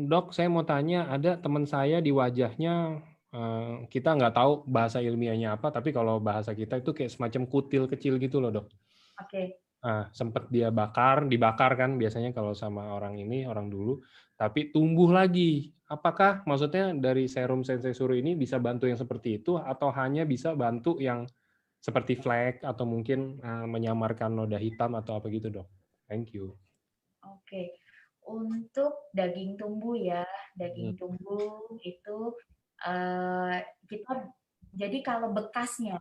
Dok, saya mau tanya, ada teman saya di wajahnya, kita nggak tahu bahasa ilmiahnya apa, tapi kalau bahasa kita itu kayak semacam kutil kecil gitu loh, Dok. Oke. Sempat dia dibakar kan biasanya kalau sama orang ini, orang dulu, tapi tumbuh lagi. Apakah maksudnya dari serum sensei suruh ini bisa bantu yang seperti itu, atau hanya bisa bantu yang seperti flek, atau mungkin menyamarkan noda hitam atau apa gitu, Dok? Thank you. Oke. Untuk daging tumbuh ya, daging tumbuh itu kita jadi kalau bekasnya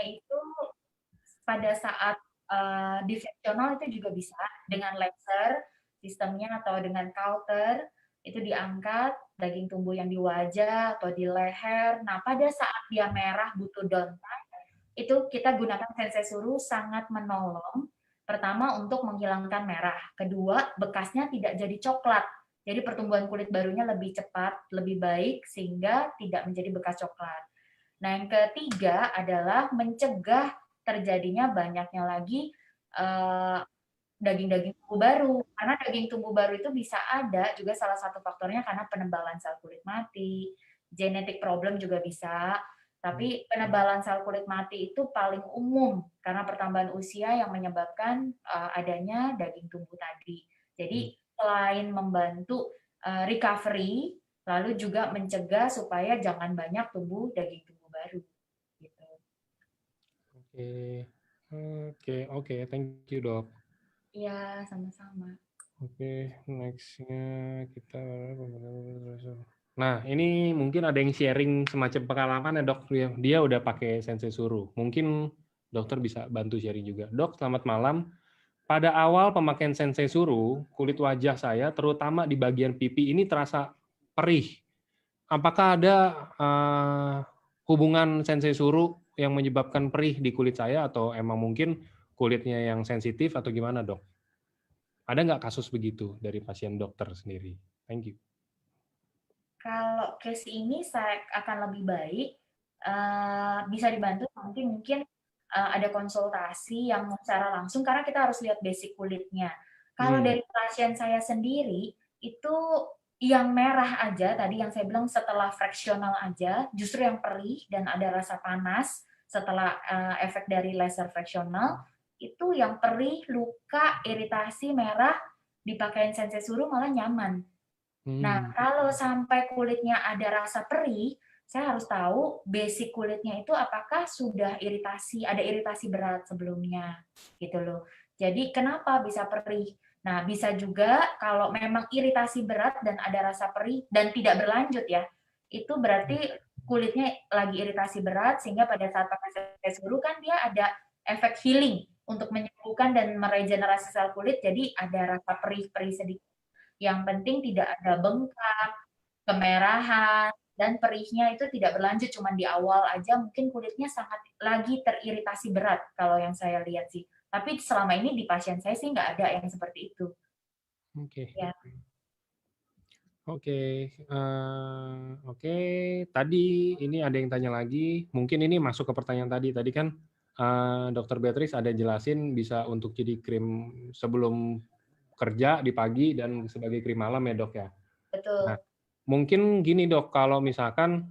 itu pada saat disseksional itu juga bisa dengan laser sistemnya atau dengan cauter itu diangkat daging tumbuh yang di wajah atau di leher. Nah, pada saat dia merah butuh downtime itu kita gunakan sensei suruh sangat menolong. Pertama untuk menghilangkan merah, kedua bekasnya tidak jadi coklat. Jadi pertumbuhan kulit barunya lebih cepat, lebih baik sehingga tidak menjadi bekas coklat. Nah, yang ketiga adalah mencegah terjadinya banyaknya lagi daging-daging tumbuh baru. Karena daging tumbuh baru itu bisa ada juga salah satu faktornya karena penebalan sel kulit mati, genetic problem juga bisa. Tapi penebalan sel kulit mati itu paling umum karena pertambahan usia yang menyebabkan adanya daging tumbuh tadi. Jadi selain membantu recovery, lalu juga mencegah supaya jangan banyak tumbuh daging tumbuh baru. Gitu. Oke. Oke, thank you dok. Iya, sama-sama. Oke, nextnya kita. Nah, ini mungkin ada yang sharing semacam pengalaman ya dok. Dia udah pakai Sensei Suru. Mungkin dokter bisa bantu sharing juga. Dok, selamat malam. Pada awal pemakaian Sensei Suru, kulit wajah saya, terutama di bagian pipi ini terasa perih. Apakah ada hubungan Sensei Suru yang menyebabkan perih di kulit saya, atau emang mungkin kulitnya yang sensitif atau gimana dok? Ada nggak kasus begitu dari pasien dokter sendiri? Thank you. Kalau case ini saya akan lebih baik, bisa dibantu nanti mungkin ada konsultasi yang secara langsung, karena kita harus lihat basic kulitnya. Kalau dari pasien saya sendiri, itu yang merah aja, tadi yang saya bilang setelah fractional aja, justru yang perih dan ada rasa panas setelah efek dari laser fractional, itu yang perih, luka, iritasi, merah, dipakein Sensei Suru malah nyaman. Nah, kalau sampai kulitnya ada rasa perih, saya harus tahu basic kulitnya itu apakah sudah ada iritasi berat sebelumnya, gitu loh. Jadi kenapa bisa perih? Nah, bisa juga kalau memang iritasi berat dan ada rasa perih dan tidak berlanjut ya, itu berarti kulitnya lagi iritasi berat, sehingga pada saat pakai Sensei Suru kan dia ada efek healing untuk menyembuhkan dan meregenerasi sel kulit, jadi ada rasa perih-perih sedikit. Yang penting tidak ada bengkak, kemerahan, dan perihnya itu tidak berlanjut, cuma di awal aja mungkin kulitnya sangat lagi teriritasi berat kalau yang saya lihat sih. Tapi selama ini di pasien saya sih nggak ada yang seperti itu. Oke. Ya, Oke. Tadi ini ada yang tanya lagi. Mungkin ini masuk ke pertanyaan tadi. Tadi kan Dokter Beatrice ada jelasin bisa untuk jadi krim sebelum kerja di pagi dan sebagai krim malam ya dok ya. Nah, betul. mungkin gini dok, kalau misalkan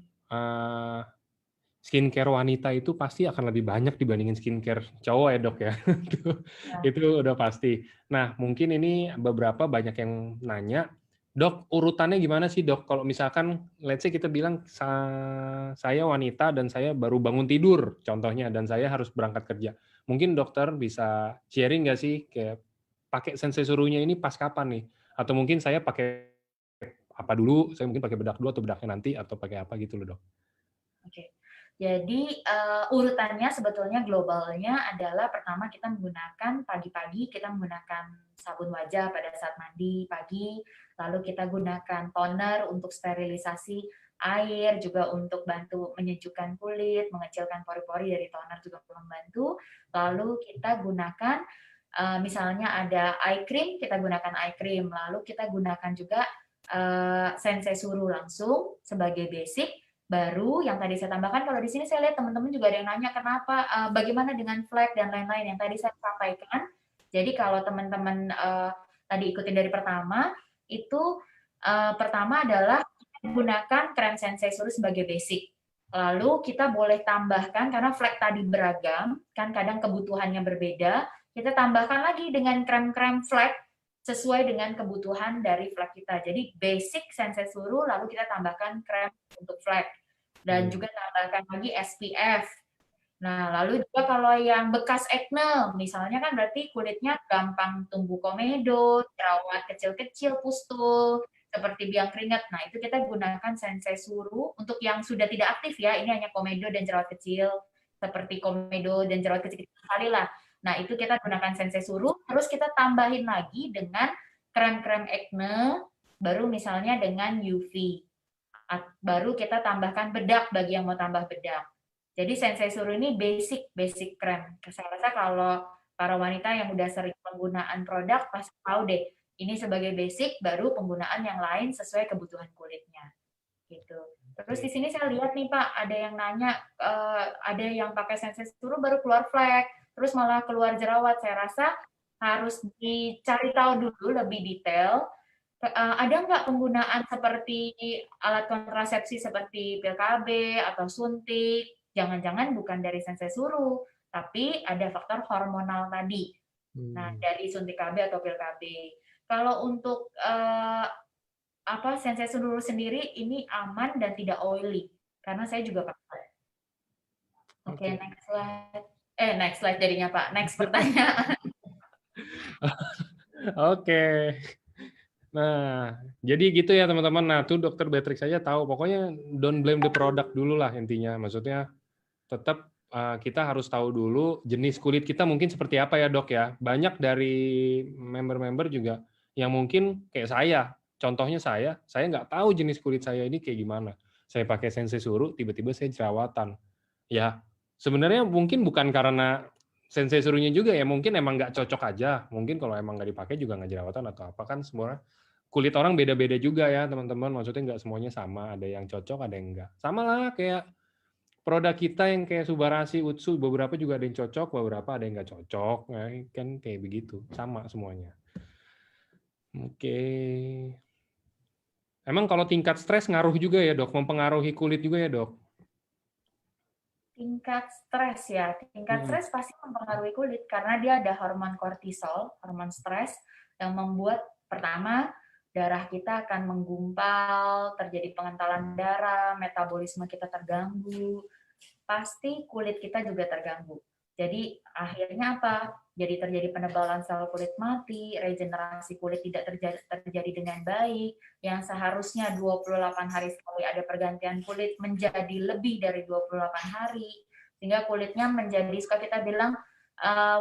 skincare wanita itu pasti akan lebih banyak dibandingin skincare cowok ya dok ya. Nah, Itu udah pasti. Nah, mungkin ini beberapa banyak yang nanya, dok urutannya gimana sih dok? Kalau misalkan, let's say kita bilang saya wanita dan saya baru bangun tidur, contohnya, dan saya harus berangkat kerja. Mungkin dokter bisa sharing nggak sih, kayak pakai Sensei Surunya ini pas kapan nih? Atau mungkin saya pakai apa dulu? Saya mungkin pakai bedak dulu atau bedaknya nanti, atau pakai apa gitu loh dok? oke. Jadi urutannya sebetulnya globalnya adalah pertama kita menggunakan pagi-pagi kita menggunakan sabun wajah pada saat mandi pagi, lalu kita gunakan toner untuk sterilisasi air, juga untuk bantu menyejukkan kulit, mengecilkan pori-pori dari toner juga membantu. Lalu kita gunakan misalnya ada eye cream, kita gunakan eye cream, lalu kita gunakan juga Sensei Suru langsung sebagai basic. Baru yang tadi saya tambahkan, kalau di sini saya lihat teman-teman juga ada yang nanya kenapa, bagaimana dengan flek dan lain-lain yang tadi saya sampaikan. Jadi kalau teman-teman tadi ikutin dari pertama, itu pertama adalah gunakan krem Sensei Suru sebagai basic. Lalu kita boleh tambahkan, karena flek tadi beragam, kan kadang kebutuhannya berbeda, kita tambahkan lagi dengan krem-krem flek sesuai dengan kebutuhan dari flek kita. Jadi basic Sensei Suru, lalu kita tambahkan krem untuk flek. Dan juga tambahkan lagi SPF. Nah, lalu juga kalau yang bekas acne, misalnya kan berarti kulitnya gampang tumbuh komedo, jerawat kecil-kecil, pustul, seperti biang keringat. Nah, itu kita gunakan Sensei Suru untuk yang sudah tidak aktif ya, ini hanya komedo dan jerawat kecil, seperti komedo dan jerawat kecil sekali lah. Nah, itu kita gunakan Sensei Suru, terus kita tambahin lagi dengan krem-krem acne, baru misalnya dengan UV. Baru kita tambahkan bedak bagi yang mau tambah bedak. Jadi Sensei Suru ini basic krem. Saya rasa kalau para wanita yang udah sering penggunaan produk pasti tahu deh, ini sebagai basic, baru penggunaan yang lain sesuai kebutuhan kulitnya. Gitu. Terus di sini saya lihat nih Pak, ada yang nanya, ada yang pakai Sensei Suru baru keluar flek, terus malah keluar jerawat. Saya rasa harus dicari tahu dulu lebih detail, ada nggak penggunaan seperti alat kontrasepsi seperti pil KB atau suntik? Jangan-jangan bukan dari Sensei Suru, tapi ada faktor hormonal tadi. Nah, dari suntik KB atau pil KB. Kalau untuk Sensei Suru sendiri ini aman dan tidak oily, karena saya juga pakai. Oke, next slide. Next slide jadinya Pak. Next pertanyaan. Oke. Nah, jadi gitu ya teman-teman. Nah, tuh Dokter Beatrix saja tahu. Pokoknya don't blame the product dulu lah intinya. Maksudnya tetap kita harus tahu dulu jenis kulit kita mungkin seperti apa ya dok ya. Banyak dari member-member juga yang mungkin kayak saya. Contohnya saya nggak tahu jenis kulit saya ini kayak gimana. Saya pakai Sensei Suru, tiba-tiba saya jerawatan. Ya, sebenarnya mungkin bukan karena Sensei Surunya juga ya, mungkin emang nggak cocok aja. Mungkin kalau emang nggak dipakai juga nggak jerawatan atau apa kan semua kulit orang beda-beda juga ya teman-teman, maksudnya nggak semuanya sama, ada yang cocok, ada yang enggak. Sama lah kayak produk kita yang kayak Subarashi, Utsu, beberapa juga ada yang cocok, beberapa ada yang nggak cocok, nah, kan kayak begitu, sama semuanya. Oke. Emang kalau tingkat stres ngaruh juga ya dok, mempengaruhi kulit juga ya dok? Tingkat stres ya, tingkat stres pasti mempengaruhi kulit karena dia ada hormon kortisol, hormon stres yang membuat pertama darah kita akan menggumpal, terjadi pengentalan darah, metabolisme kita terganggu, pasti kulit kita juga terganggu. Jadi akhirnya apa? Jadi terjadi penebalan sel kulit mati, regenerasi kulit tidak terjadi dengan baik, yang seharusnya 28 hari sekali ada pergantian kulit menjadi lebih dari 28 hari, sehingga kulitnya menjadi, suka kita bilang,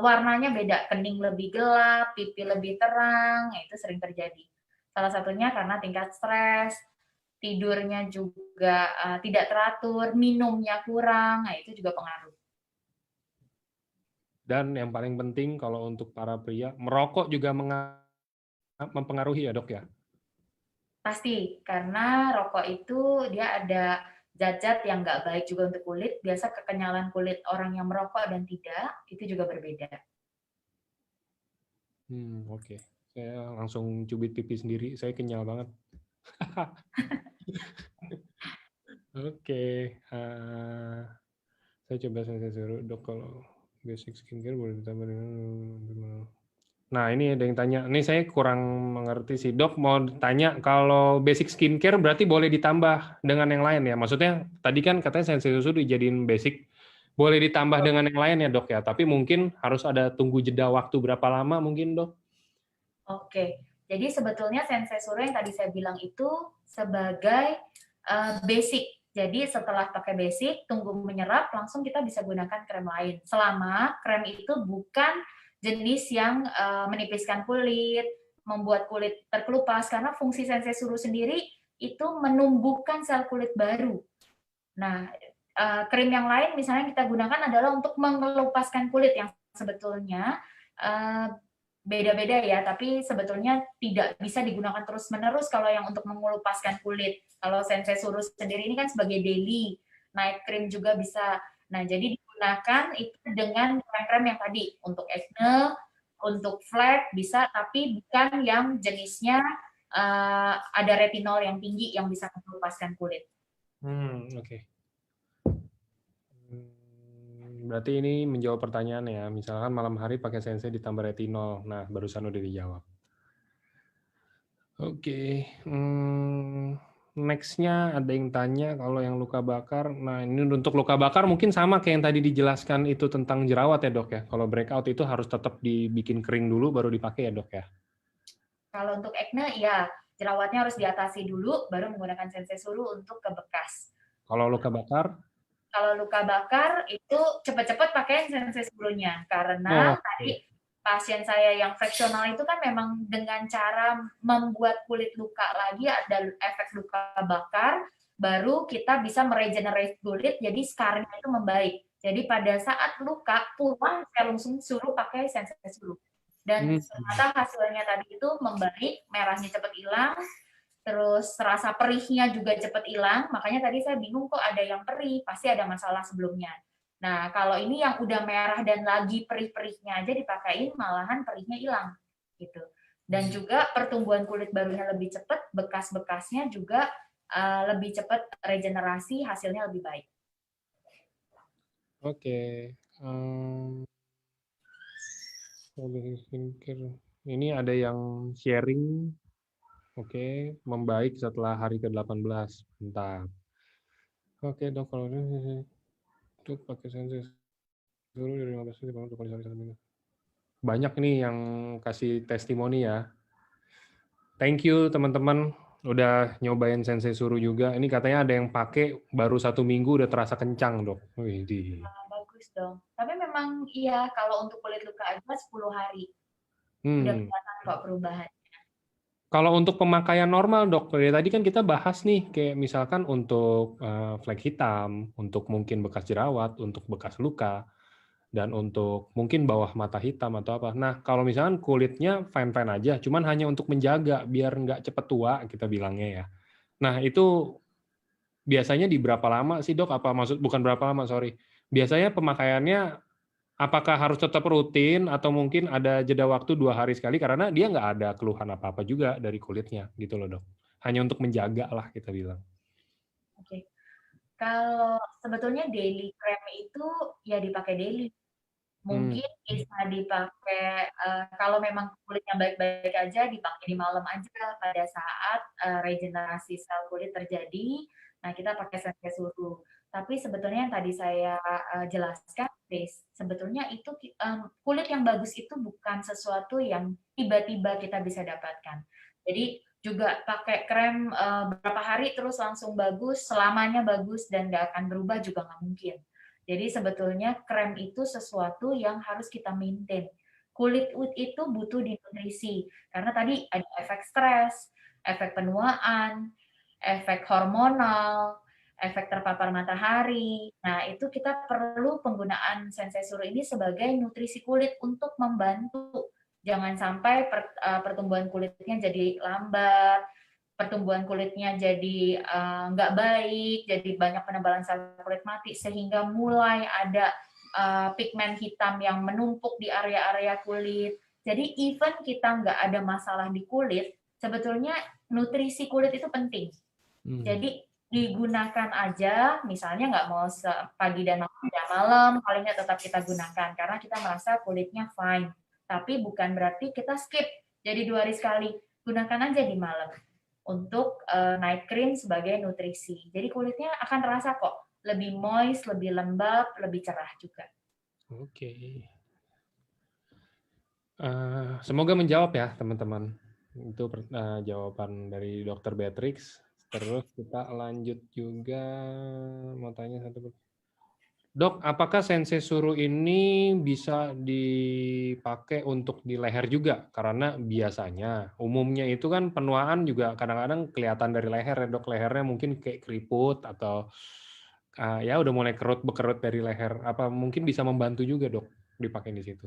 warnanya beda, kening lebih gelap, pipi lebih terang, itu sering terjadi. Salah satunya karena tingkat stres, tidurnya juga tidak teratur, minumnya kurang, nah itu juga pengaruh. Dan yang paling penting kalau untuk para pria, merokok juga mempengaruhi ya dok ya? Pasti, karena rokok itu dia ada zat-zat yang nggak baik juga untuk kulit. Biasa kekenyalan kulit orang yang merokok dan tidak, itu juga berbeda. Oke. Saya langsung cubit pipi sendiri, saya kenyal banget. Oke. Saya coba saya suruh dok kalau basic skincare boleh ditambah dengan. Nah ini ada yang tanya, ini saya kurang mengerti sih dok, mau tanya kalau basic skincare berarti boleh ditambah dengan yang lain ya? Maksudnya tadi kan katanya Sensei Susu dijadiin basic, boleh ditambah dengan yang lain ya dok ya? Tapi mungkin harus ada tunggu jeda waktu berapa lama mungkin dok? Oke, jadi sebetulnya Sensei Suro yang tadi saya bilang itu sebagai basic. Jadi setelah pakai basic, tunggu menyerap, langsung kita bisa gunakan krem lain. Selama krem itu bukan jenis yang menipiskan kulit, membuat kulit terkelupas, karena fungsi Sensei Suro sendiri itu menumbuhkan sel kulit baru. Nah, krim yang lain misalnya kita gunakan adalah untuk mengelupaskan kulit yang sebetulnya beda-beda ya, tapi sebetulnya tidak bisa digunakan terus-menerus kalau yang untuk mengelupaskan kulit. Kalau Sensei Suru sendiri ini kan sebagai daily, night cream juga bisa. Nah, jadi digunakan itu dengan krem-krem yang tadi, untuk acne, untuk flek bisa, tapi bukan yang jenisnya ada retinol yang tinggi yang bisa mengelupaskan kulit. Oke. Berarti ini menjawab pertanyaan ya, misalkan malam hari pakai Sensei ditambah retinol. Nah, barusan udah dijawab. Oke, next-nya ada yang tanya kalau yang luka bakar. Nah, ini untuk luka bakar mungkin sama kayak yang tadi dijelaskan itu tentang jerawat ya dok ya. Kalau breakout itu harus tetap dibikin kering dulu baru dipakai ya dok ya. Kalau untuk acne, ya jerawatnya harus diatasi dulu, baru menggunakan Sensei Suru untuk ke bekas. Kalau luka bakar? Kalau luka bakar itu cepat-cepat pakai Sensei Surunya, karena tadi pasien saya yang fractional itu kan memang dengan cara membuat kulit luka lagi, ada efek luka bakar, baru kita bisa meregenerate kulit, jadi scarnya itu membaik. Jadi pada saat luka, pulang saya langsung suruh pakai Sensei Suru. Dan ternyata hasilnya tadi itu membaik, merahnya cepat hilang, terus rasa perihnya juga cepat hilang, makanya tadi saya bingung kok ada yang perih, pasti ada masalah sebelumnya. Nah, kalau ini yang udah merah dan lagi perih-perihnya aja dipakein, malahan perihnya hilang, gitu. Dan juga pertumbuhan kulit barunya lebih cepat, bekas-bekasnya juga lebih cepat regenerasi, hasilnya lebih baik. Oke. Ini ada yang sharing. Oke, membaik setelah hari ke-18. Mantap. Oke dok, kalau ini untuk pakai Sensei dulu dari 15 menit untuk kali satu minggu. Banyak nih yang kasih testimoni ya. Thank you teman-teman udah nyobain Sensei Suru juga. Ini katanya ada yang pakai baru 1 minggu udah terasa kencang, Dok. Widih. Bagus dong. Tapi memang iya, kalau untuk kulit luka aja 10 hari. Udah Hmm. kelihatan kok perubahan. Kalau untuk pemakaian normal, Dok, dari tadi kan kita bahas nih, kayak misalkan untuk flek hitam, untuk mungkin bekas jerawat, untuk bekas luka, dan untuk mungkin bawah mata hitam atau apa. Nah, kalau misalkan kulitnya fine-fine aja, cuman hanya untuk menjaga biar nggak cepet tua, kita bilangnya ya. Nah, itu biasanya di berapa lama sih, Dok? Apa maksud bukan berapa lama, sorry. Biasanya pemakaiannya apakah harus tetap rutin atau mungkin ada jeda waktu 2 hari sekali karena dia nggak ada keluhan apa-apa juga dari kulitnya gitu loh, Dok. Hanya untuk menjaga lah kita bilang. Oke. Kalau sebetulnya daily cream itu ya dipakai daily. Hmm. Mungkin bisa dipakai kalau memang kulitnya baik-baik aja dipakai di malam aja pada saat regenerasi sel kulit terjadi. Nah, kita pakai Sensei Suru. Tapi sebetulnya yang tadi saya jelaskan, Grace, sebetulnya itu kulit yang bagus itu bukan sesuatu yang tiba-tiba kita bisa dapatkan. Jadi juga pakai krem berapa hari terus langsung bagus, selamanya bagus dan nggak akan berubah juga nggak mungkin. Jadi sebetulnya krem itu sesuatu yang harus kita maintain. Kulit itu butuh dinutrisi karena tadi ada efek stres, efek penuaan, efek hormonal, efek terpapar matahari. Nah, itu kita perlu penggunaan Sensei Suru ini sebagai nutrisi kulit untuk membantu. Jangan sampai pertumbuhan kulitnya jadi lambat, pertumbuhan kulitnya jadi nggak baik, jadi banyak penebalan sel kulit mati, sehingga mulai ada pigmen hitam yang menumpuk di area-area kulit. Jadi even kita nggak ada masalah di kulit, sebetulnya nutrisi kulit itu penting. Jadi digunakan aja, misalnya nggak mau pagi dan malam, paling nggak tetap kita gunakan, karena kita merasa kulitnya fine. Tapi bukan berarti kita skip, jadi 2 hari sekali. Gunakan aja di malam untuk night cream sebagai nutrisi. Jadi kulitnya akan terasa kok lebih moist, lebih lembab, lebih cerah juga. Oke. Semoga menjawab ya teman-teman. Itu jawaban dari Dr. Beatrix. Terus kita lanjut juga mau tanya satu. Dok, apakah Sensei Suru ini bisa dipakai untuk di leher juga? Karena biasanya, umumnya itu kan penuaan juga kadang-kadang kelihatan dari leher ya dok. Lehernya mungkin kayak keriput atau ya udah mulai bekerut dari leher. Apa mungkin bisa membantu juga dok dipakai di situ?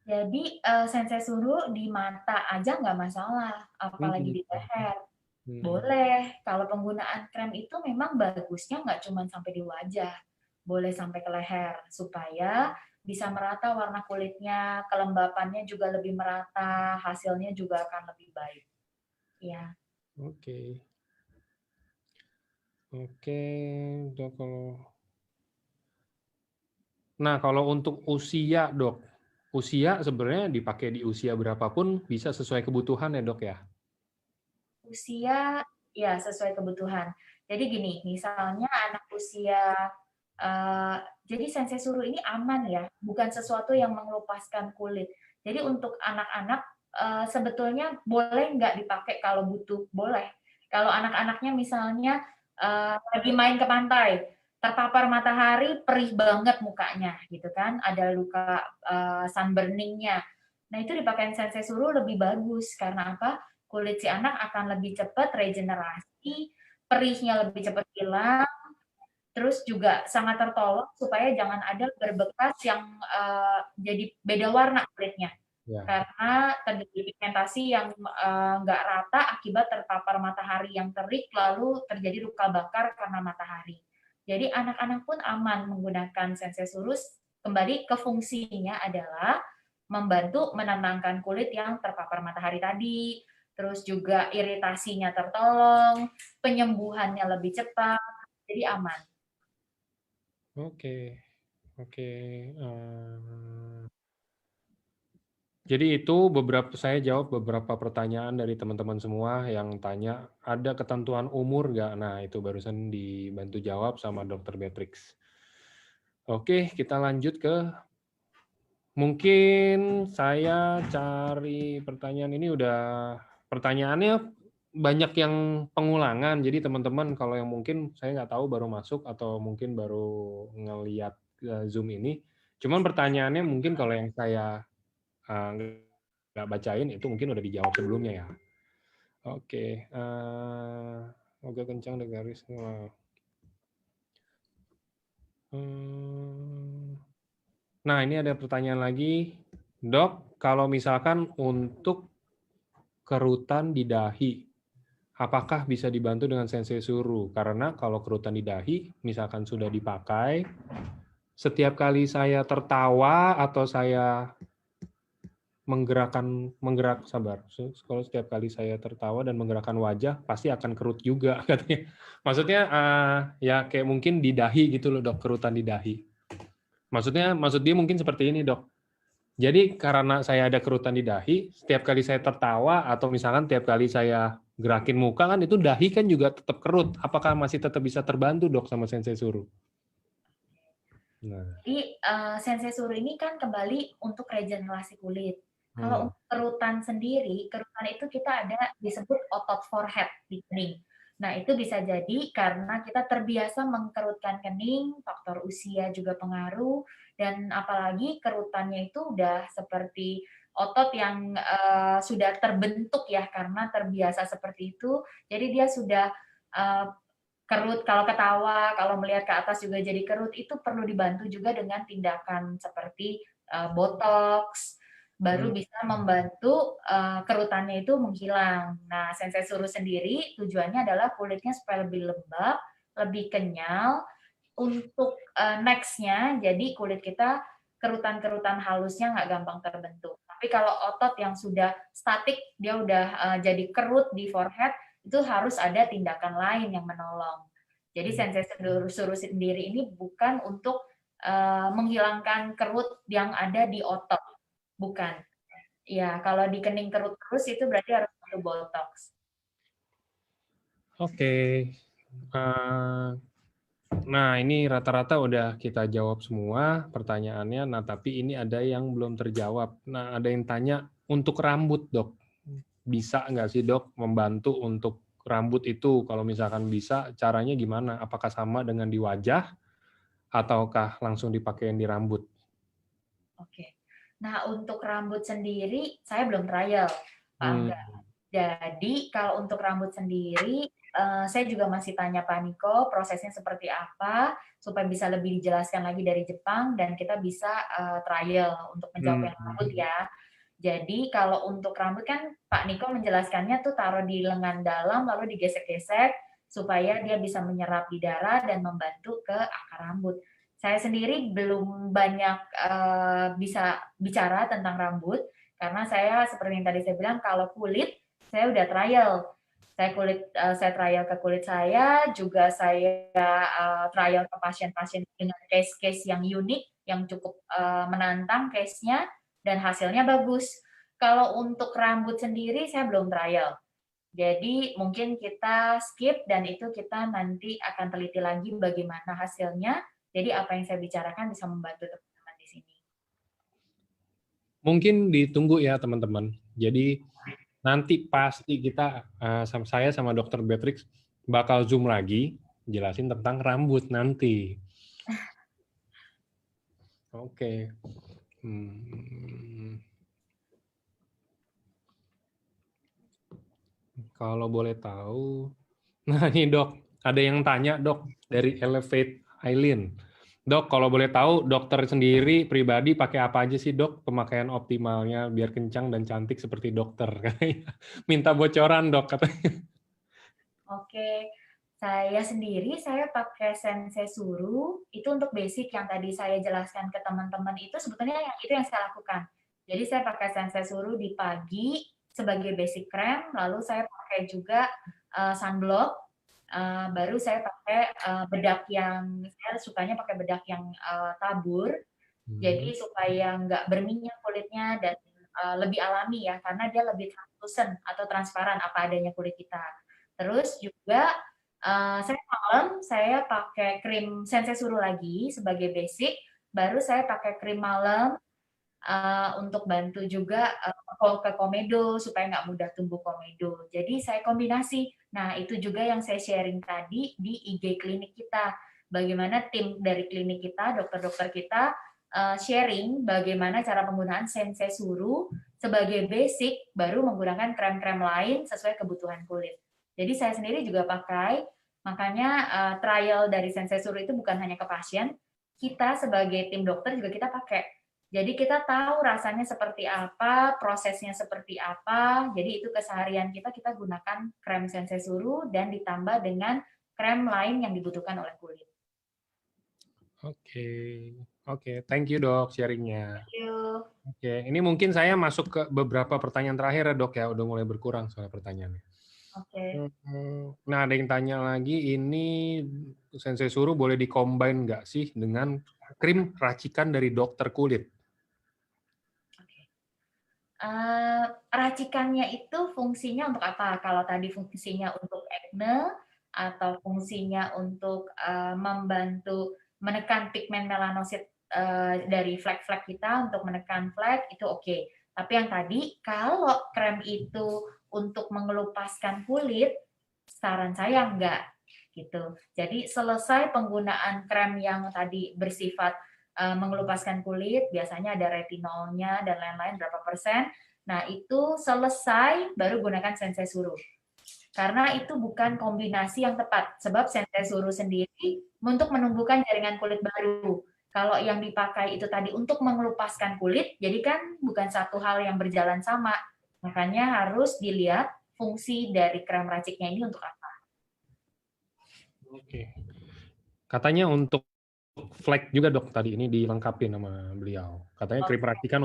Jadi Sensei Suru di mata aja nggak masalah, apalagi di leher. Boleh, kalau penggunaan krem itu memang bagusnya nggak cuma sampai di wajah, boleh sampai ke leher, supaya bisa merata warna kulitnya, kelembapannya juga lebih merata, hasilnya juga akan lebih baik. Ya. Oke. Oke, dok. Nah, kalau untuk usia, dok, usia sebenarnya dipakai di usia berapapun bisa sesuai kebutuhan ya, dok ya? Usia, ya sesuai kebutuhan. Jadi gini, misalnya anak usia, jadi Sensei Suru ini aman ya, bukan sesuatu yang mengelupaskan kulit. Jadi untuk anak-anak sebetulnya boleh nggak dipakai kalau butuh, boleh. Kalau anak-anaknya misalnya lagi main ke pantai, terpapar matahari, perih banget mukanya, gitu kan, ada luka sunburning-nya. Nah itu dipakai Sensei Suru lebih bagus karena apa? Kulit si anak akan lebih cepat regenerasi, perihnya lebih cepat hilang, terus juga sangat tertolong supaya jangan ada berbekas yang jadi beda warna kulitnya. Ya. Karena terjadi pigmentasi yang nggak rata akibat terpapar matahari yang terik, lalu terjadi luka bakar karena matahari. Jadi anak-anak pun aman menggunakan Sensei Surus. Kembali ke fungsinya adalah membantu menenangkan kulit yang terpapar matahari tadi, terus juga iritasinya tertolong, penyembuhannya lebih cepat, jadi aman. Oke, oke. Jadi itu saya jawab beberapa pertanyaan dari teman-teman semua yang tanya, ada ketentuan umur nggak? Nah, itu barusan dibantu jawab sama Dr. Beatrix. Oke, kita lanjut ke mungkin saya cari pertanyaan ini pertanyaannya banyak yang pengulangan. Jadi teman-teman kalau yang mungkin saya nggak tahu baru masuk atau mungkin baru ngelihat Zoom ini, cuman pertanyaannya mungkin kalau yang saya nggak bacain itu mungkin udah dijawab sebelumnya ya. Oke, agak kencang deh garis. Nah, ini ada pertanyaan lagi. Dok, kalau misalkan untuk kerutan di dahi, apakah bisa dibantu dengan sensei suru? Karena kalau kerutan di dahi, misalkan sudah dipakai, setiap kali saya tertawa atau saya kalau setiap kali saya tertawa dan menggerakkan wajah, pasti akan kerut juga, katanya. Maksudnya, ya kayak mungkin di dahi gitu loh, dok, kerutan di dahi. Maksud dia mungkin seperti ini, dok. Jadi karena saya ada kerutan di dahi, setiap kali saya tertawa atau misalkan tiap kali saya gerakin muka kan itu dahi kan juga tetap kerut. Apakah masih tetap bisa terbantu, dok, sama sensei suruh? Nah. Jadi sensei suruh ini kan kembali untuk regenerasi kulit. Kalau untuk kerutan sendiri, kerutan itu kita ada disebut otot forehead di kening. Nah, itu bisa jadi karena kita terbiasa mengkerutkan kening, faktor usia juga pengaruh, dan apalagi kerutannya itu udah seperti otot yang sudah terbentuk ya, karena terbiasa seperti itu, jadi dia sudah kerut, kalau ketawa, kalau melihat ke atas juga jadi kerut, itu perlu dibantu juga dengan tindakan seperti botox, baru bisa membantu kerutannya itu menghilang. Nah, sensei suruh sendiri tujuannya adalah kulitnya supaya lebih lembab, lebih kenyal, untuk next-nya, jadi kulit kita kerutan-kerutan halusnya nggak gampang terbentuk. Tapi kalau otot yang sudah statik, dia udah jadi kerut di forehead, itu harus ada tindakan lain yang menolong. Jadi sensei suruh sendiri ini bukan untuk menghilangkan kerut yang ada di otot, bukan. Ya, kalau di kening kerut terus itu berarti harus perlu botox. Oke. Nah, ini rata-rata udah kita jawab semua pertanyaannya. Nah, tapi ini ada yang belum terjawab. Nah, ada yang tanya untuk rambut, dok. Bisa nggak sih, dok, membantu untuk rambut itu? Kalau misalkan bisa, caranya gimana? Apakah sama dengan di wajah, ataukah langsung dipakein di rambut? Oke. Nah, untuk rambut sendiri, saya belum trial, Pak Angga. Jadi, kalau untuk rambut sendiri, saya juga masih tanya Pak Niko, prosesnya seperti apa, supaya bisa lebih dijelaskan lagi dari Jepang, dan kita bisa trial untuk menjawab yang rambut ya. Jadi, kalau untuk rambut kan Pak Niko menjelaskannya tuh taruh di lengan dalam, lalu digesek-gesek, supaya dia bisa menyerap di darah dan membantu ke akar rambut. Saya sendiri belum banyak bisa bicara tentang rambut, karena saya seperti yang tadi saya bilang, kalau kulit, saya udah trial. Saya trial ke kulit saya, juga saya trial ke pasien-pasien dengan case-case yang unik, yang cukup menantang case-nya, dan hasilnya bagus. Kalau untuk rambut sendiri, saya belum trial. Jadi mungkin kita skip dan itu kita nanti akan teliti lagi bagaimana hasilnya. Jadi apa yang saya bicarakan bisa membantu teman-teman di sini. Mungkin ditunggu ya, teman-teman. Jadi nanti pasti kita, saya sama Dr. Beatrix bakal Zoom lagi, jelasin tentang rambut nanti. Oke. Kalau boleh tahu, nah ini dok, ada yang tanya dok dari Elevate Aileen. Dok, kalau boleh tahu dokter sendiri pribadi pakai apa aja sih dok pemakaian optimalnya biar kencang dan cantik seperti dokter? Minta bocoran dok katanya. Oke, saya sendiri saya pakai sensei suru itu untuk basic yang tadi saya jelaskan ke teman-teman itu sebetulnya itu yang saya lakukan. Jadi saya pakai sensei suru di pagi sebagai basic cream, lalu saya pakai juga sunblock, baru saya pakai bedak yang saya sukanya pakai bedak yang tabur, jadi supaya nggak berminyak kulitnya dan lebih alami ya, karena dia lebih translucent atau transparan apa adanya kulit kita. Terus juga Saya malam saya pakai krim Sensei Suru lagi sebagai basic, baru saya pakai krim malam untuk bantu juga ke komedo supaya nggak mudah tumbuh komedo. Jadi saya kombinasi. Nah itu juga yang saya sharing tadi di IG klinik kita. Bagaimana tim dari klinik kita, dokter-dokter kita sharing bagaimana cara penggunaan Sensei Suru sebagai basic, baru menggunakan krem-krem lain sesuai kebutuhan kulit. Jadi saya sendiri juga pakai, makanya trial dari Sensei Suru itu bukan hanya ke pasien, kita sebagai tim dokter juga kita pakai. Jadi kita tahu rasanya seperti apa, prosesnya seperti apa. Jadi itu keseharian kita gunakan krem Sensei Suru dan ditambah dengan krem lain yang dibutuhkan oleh kulit. Oke, thank you dok sharingnya. Thank you. Oke, ini mungkin saya masuk ke beberapa pertanyaan terakhir ya dok ya, udah mulai berkurang soal pertanyaannya. Oke. Nah, ada yang tanya lagi, ini Sensei Suru boleh dikombin nggak sih dengan krim racikan dari dokter kulit? Racikannya itu fungsinya untuk apa? Kalau tadi fungsinya untuk acne atau fungsinya untuk membantu menekan pigmen melanosit dari flek-flek kita untuk menekan flek itu oke. Tapi yang tadi kalau krem itu untuk mengelupaskan kulit, saran saya enggak gitu. Jadi selesai penggunaan krem yang tadi bersifat mengelupaskan kulit, biasanya ada retinolnya dan lain-lain berapa persen. Nah, itu selesai baru gunakan Sensei Suru. Karena itu bukan kombinasi yang tepat. Sebab Sensei Suru sendiri untuk menumbuhkan jaringan kulit baru. Kalau yang dipakai itu tadi untuk mengelupaskan kulit, jadi kan bukan satu hal yang berjalan sama. Makanya harus dilihat fungsi dari krem raciknya ini untuk apa. Oke. Katanya untuk flek juga dok tadi ini dilengkapi nama beliau. Katanya krim racikan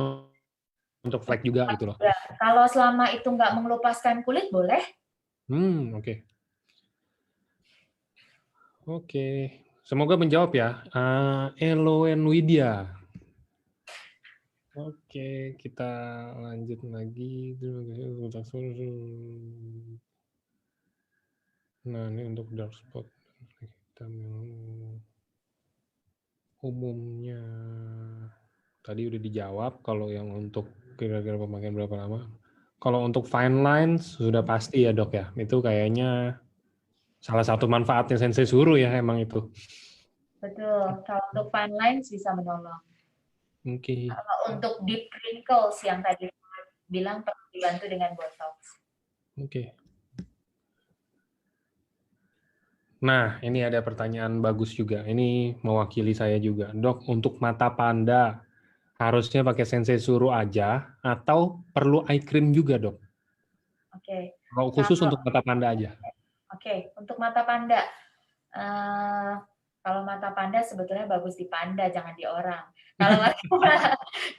untuk flek juga gitu loh. Kalau selama itu nggak mengelupaskan kulit boleh. Oke. Oke. Semoga menjawab ya. Eloen Widya. Oke, kita lanjut lagi. Nah, ini untuk dark spot hitam yang umumnya tadi udah dijawab. Kalau yang untuk kira-kira pemakaian berapa lama? Kalau untuk fine lines sudah pasti ya dok ya. Itu kayaknya salah satu manfaatnya Sensei Suru ya emang itu. Betul. Kalau untuk fine lines bisa menolong. Oke. Kalau untuk deep wrinkles yang tadi bilang perlu dibantu dengan botox. Oke. Nah, ini ada pertanyaan bagus juga. Ini mewakili saya juga. Dok, untuk mata panda, harusnya pakai Sensei Suru aja atau perlu eye cream juga, dok? Oke. Kalau khusus untuk mata panda aja. Oke, untuk mata panda. Kalau mata panda sebetulnya bagus di panda, jangan di orang.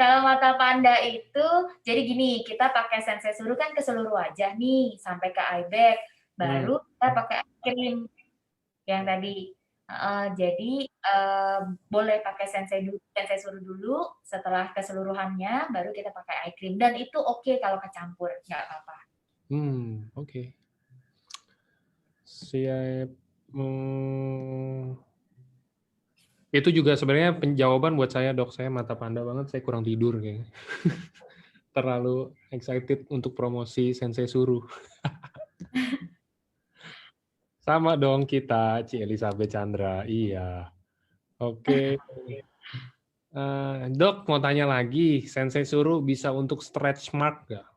Kalau mata panda itu, jadi gini, kita pakai Sensei Suru kan ke seluruh wajah nih, sampai ke eye bag. Baru kita pakai eye cream yang tadi. Jadi boleh pakai Sensei Suru dulu, setelah keseluruhannya baru kita pakai eye cream. Dan itu oke kalau kecampur, nggak apa-apa. Oke. Siap. Itu juga sebenarnya penjawaban buat saya, dok. Saya mata panda banget, saya kurang tidur kayaknya. Terlalu excited untuk promosi Sensei Suru. Sama dong kita, Ci Elizabeth Chandra. Iya. Oke. Dok, mau tanya lagi, Sensei Suru bisa untuk stretch mark nggak?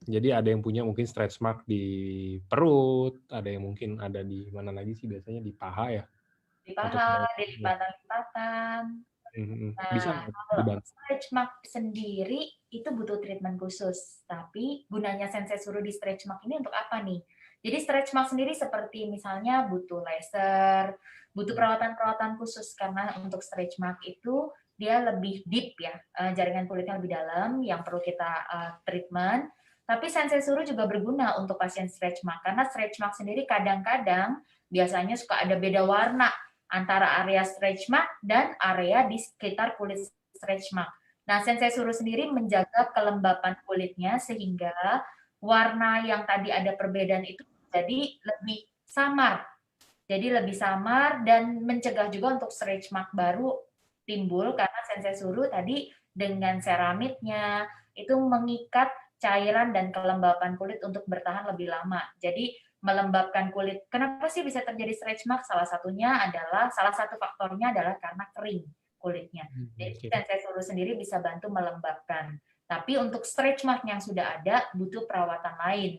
Jadi ada yang punya mungkin stretch mark di perut, ada yang mungkin ada di mana lagi sih biasanya di paha ya? Di paha, di lipatan-lipatan. Bisa kalau stretch mark sendiri itu butuh treatment khusus. Tapi gunanya Sensei Suru di stretch mark ini untuk apa nih? Jadi stretch mark sendiri seperti misalnya butuh laser, butuh perawatan-perawatan khusus karena untuk stretch mark itu dia lebih deep ya, jaringan kulitnya lebih dalam yang perlu kita treatment. Tapi Sensei Suru juga berguna untuk pasien stretch mark karena stretch mark sendiri kadang-kadang biasanya suka ada beda warna antara area stretch mark dan area di sekitar kulit stretch mark. Nah, Sensei Suru sendiri menjaga kelembapan kulitnya sehingga warna yang tadi ada perbedaan itu jadi lebih samar. Jadi lebih samar dan mencegah juga untuk stretch mark baru timbul karena sensei suru tadi dengan seramidnya itu mengikat cairan dan kelembapan kulit untuk bertahan lebih lama. Jadi melembabkan kulit. Kenapa sih bisa terjadi stretch mark? Salah satu faktornya adalah karena kering kulitnya. Jadi Oke. sensei suru sendiri bisa bantu melembabkan. Tapi untuk stretch mark yang sudah ada butuh perawatan lain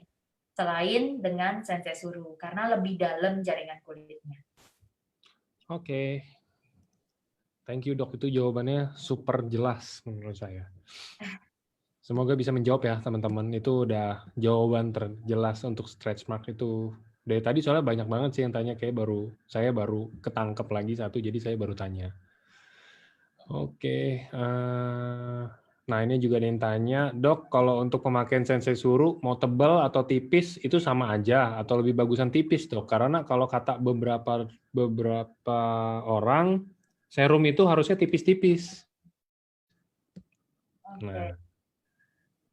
selain dengan sensei suru karena lebih dalam jaringan kulitnya. Oke. Thank you dok, itu jawabannya super jelas menurut saya. Semoga bisa menjawab ya teman-teman. Itu udah jawaban terjelas untuk stretch mark itu. Dari tadi soalnya banyak banget sih yang tanya, kayak saya baru ketangkep lagi satu, jadi saya baru tanya. Oke, nah ini juga ada yang tanya, dok kalau untuk pemakaian sensei suru mau tebal atau tipis itu sama aja atau lebih bagusan tipis dok? Karena kalau kata beberapa orang serum itu harusnya tipis-tipis. Oke. Nah,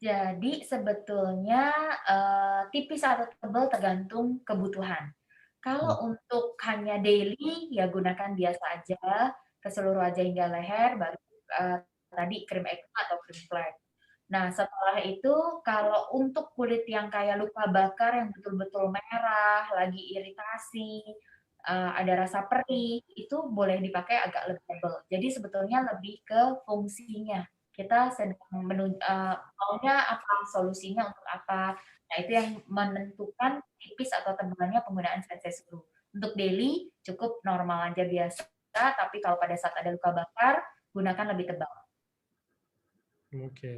Jadi sebetulnya tipis atau tebal tergantung kebutuhan. Kalau untuk hanya daily ya gunakan biasa aja ke seluruh wajah hingga leher, baru tadi krim ekma atau krim flek. Nah setelah itu kalau untuk kulit yang kayak luka bakar yang betul-betul merah, lagi iritasi, ada rasa perih, itu boleh dipakai agak lebih tebal. Jadi sebetulnya lebih ke fungsinya. Kita sedang maunya apa, solusinya untuk apa. Nah, itu yang menentukan tipis atau tebalnya penggunaan sensei suru. Untuk daily cukup normal aja biasa, tapi kalau pada saat ada luka bakar, gunakan lebih tebal. oke.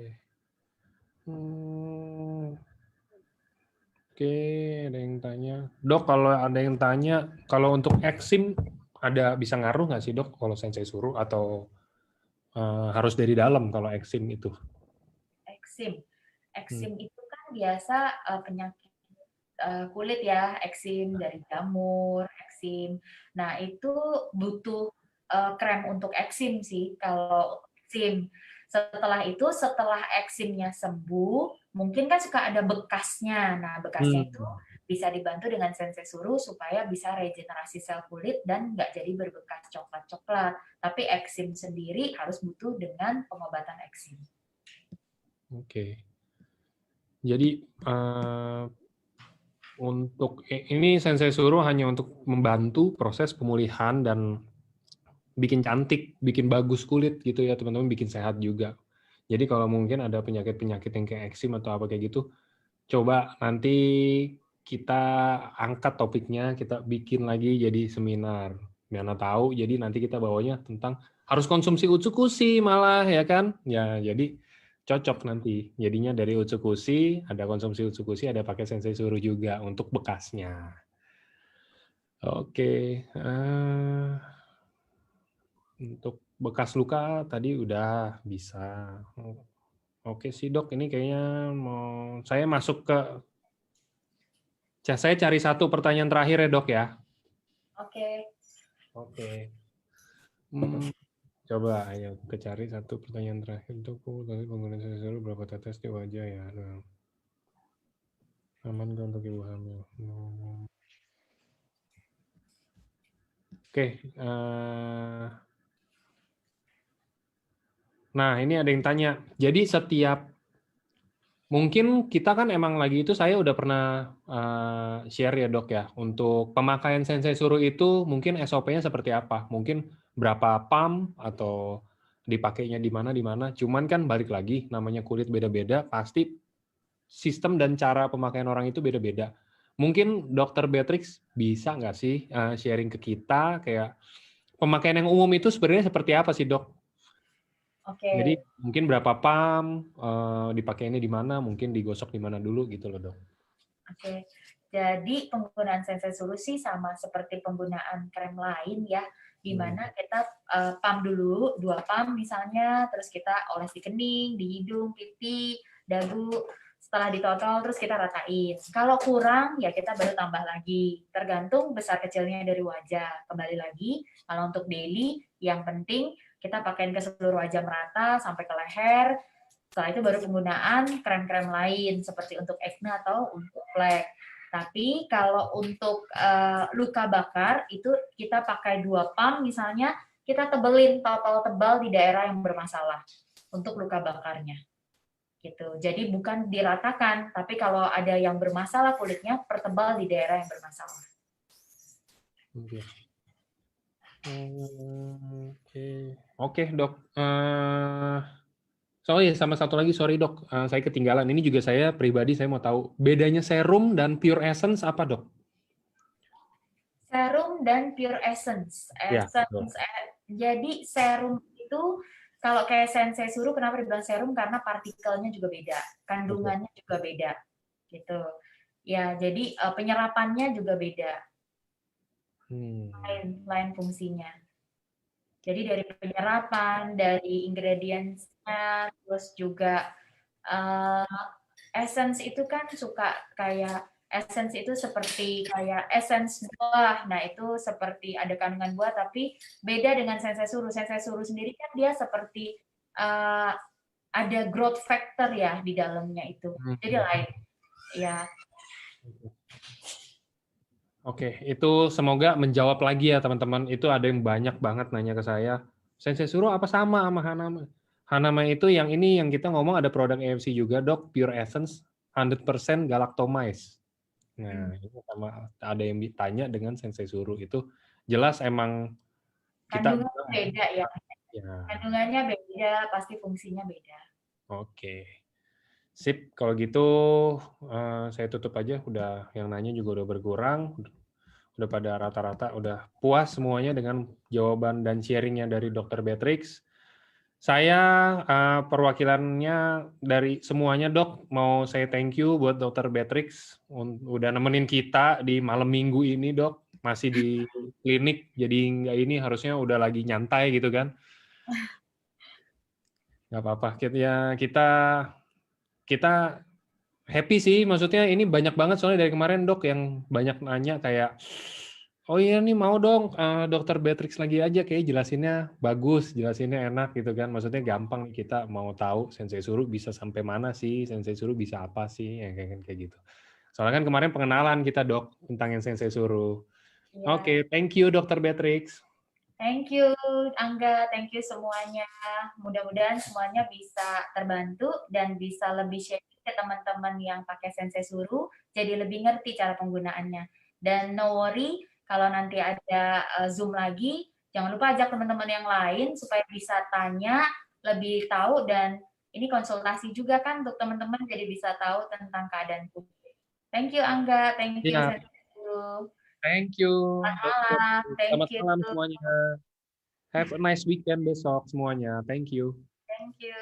Oke, ada yang tanya. Dok, kalau ada yang tanya, kalau untuk eksim ada bisa ngaruh nggak sih dok kalau sensei suruh atau harus dari dalam kalau eksim itu? Eksim. Eksim itu kan biasa penyakit kulit ya, eksim dari jamur, eksim. Nah, itu butuh krem untuk eksim sih kalau eksim. Setelah eksimnya sembuh, mungkin kan suka ada bekasnya. Nah, bekasnya itu bisa dibantu dengan sensei suru supaya bisa regenerasi sel kulit dan nggak jadi berbekas coklat-coklat. Tapi eksim sendiri harus butuh dengan pengobatan eksim. Oke. Jadi untuk ini sensei suruh hanya untuk membantu proses pemulihan dan bikin cantik, bikin bagus kulit gitu ya teman-teman, bikin sehat juga. Jadi kalau mungkin ada penyakit-penyakit yang kayak eksim atau apa kayak gitu, coba nanti kita angkat topiknya, kita bikin lagi jadi seminar. Mana tahu, jadi nanti kita bawanya tentang harus konsumsi utsukushi malah ya kan? Ya, jadi cocok nanti. Jadinya dari utsukushi, ada konsumsi utsukushi, ada pakai sensei suruh juga untuk bekasnya. Oke, untuk bekas luka tadi udah bisa. Oke sih dok, ini kayaknya saya masuk ke saya cari satu pertanyaan terakhir ya dok ya. Oke. Oke. Coba ayo kita cari satu pertanyaan terakhir dok. Tadi penggunaan sensor berapa tetes di wajah ya? Nah, aman nggak untuk ibu hamil? Oke. Nah ini ada yang tanya. Jadi mungkin kita kan emang lagi itu saya udah pernah share ya dok ya, untuk pemakaian sensei suruh itu mungkin SOP-nya seperti apa, mungkin berapa pump atau dipakainya di mana, cuman kan balik lagi namanya kulit beda-beda, pasti sistem dan cara pemakaian orang itu beda-beda. Mungkin dokter Beatrix bisa nggak sih sharing ke kita kayak pemakaian yang umum itu sebenarnya seperti apa sih dok? Jadi Oke. mungkin berapa pump, dipakainya di mana, mungkin digosok di mana dulu gitu loh dok. Oke, jadi penggunaan sensei solusi sama seperti penggunaan krem lain ya, di mana kita pump dulu, 2 pump misalnya, terus kita oles di kening, di hidung, pipi, dagu, setelah ditotol terus kita ratain. Kalau kurang ya kita baru tambah lagi, tergantung besar kecilnya dari wajah. Kembali lagi, kalau untuk daily yang penting kita pakaiin ke seluruh wajah merata sampai ke leher. Setelah itu baru penggunaan krem-krem lain seperti untuk acne atau untuk flek. Tapi kalau untuk luka bakar itu kita pakai 2 pump misalnya, kita tebelin total tebal di daerah yang bermasalah untuk luka bakarnya. Gitu. Jadi bukan diratakan, tapi kalau ada yang bermasalah kulitnya, pertebal di daerah yang bermasalah. Oke, Dok. Sama satu lagi, sorry Dok, saya ketinggalan. Ini juga saya pribadi, saya mau tahu bedanya serum dan Pure Essence apa, Dok? Serum dan Pure Essence. Ya, Jadi serum itu kalau kayak Sensei Suru, kenapa dibilang serum? Karena partikelnya juga beda, kandungannya juga beda, gitu. Ya, jadi penyerapannya juga beda, lain fungsinya. Jadi dari penyerapan, dari ingredientsnya, terus juga essence itu kan suka kayak essence itu seperti kayak essence buah. Nah, itu seperti ada kandungan buah tapi beda dengan sensei suru. Sensei suru sendiri kan dia seperti ada growth factor ya di dalamnya itu. Jadi lain. Ya. Oke, itu semoga menjawab lagi ya teman-teman. Itu ada yang banyak banget nanya ke saya. Sensei Suru apa sama Hanama? Hanama itu yang ini yang kita ngomong ada produk AFC juga, Dok, Pure Essence 100% galactomized. Nah, ini sama ada yang ditanya dengan Sensei Suru itu jelas emang kita kandungannya beda ya. Kandungannya beda, pasti fungsinya beda. Oke. Sip, kalau gitu saya tutup aja. Udah yang nanya juga udah berkurang. Udah pada rata-rata udah puas semuanya dengan jawaban dan sharingnya dari Dr. Beatrix. Saya perwakilannya dari semuanya Dok, mau saya thank you buat Dr. Beatrix udah nemenin kita di malam minggu ini Dok, masih di klinik jadi nggak ini harusnya udah lagi nyantai gitu kan. Nggak apa-apa, kita happy sih, maksudnya ini banyak banget soalnya dari kemarin Dok yang banyak nanya kayak, oh iya nih mau dong Dr. Beatrix lagi aja, kayak jelasinnya bagus, jelasinnya enak gitu kan, maksudnya gampang kita mau tahu Sensei Suru bisa sampai mana sih, Sensei Suru bisa apa sih, ya kayak gitu. Soalnya kan kemarin pengenalan kita Dok tentang yang Sensei Suru. Ya. Oke, thank you Dr. Beatrix. Thank you Angga, thank you semuanya. Mudah-mudahan semuanya bisa terbantu dan bisa lebih share ke teman-teman yang pakai Sensei Suru, jadi lebih ngerti cara penggunaannya. Dan no worry, kalau nanti ada Zoom lagi, jangan lupa ajak teman-teman yang lain supaya bisa tanya, lebih tahu, dan ini konsultasi juga kan untuk teman-teman jadi bisa tahu tentang keadaan tubuh. Thank you Angga, thank you Sensei Suru. Thank you. Selamat malam semuanya. Have a nice weekend besok semuanya. Thank you. Thank you.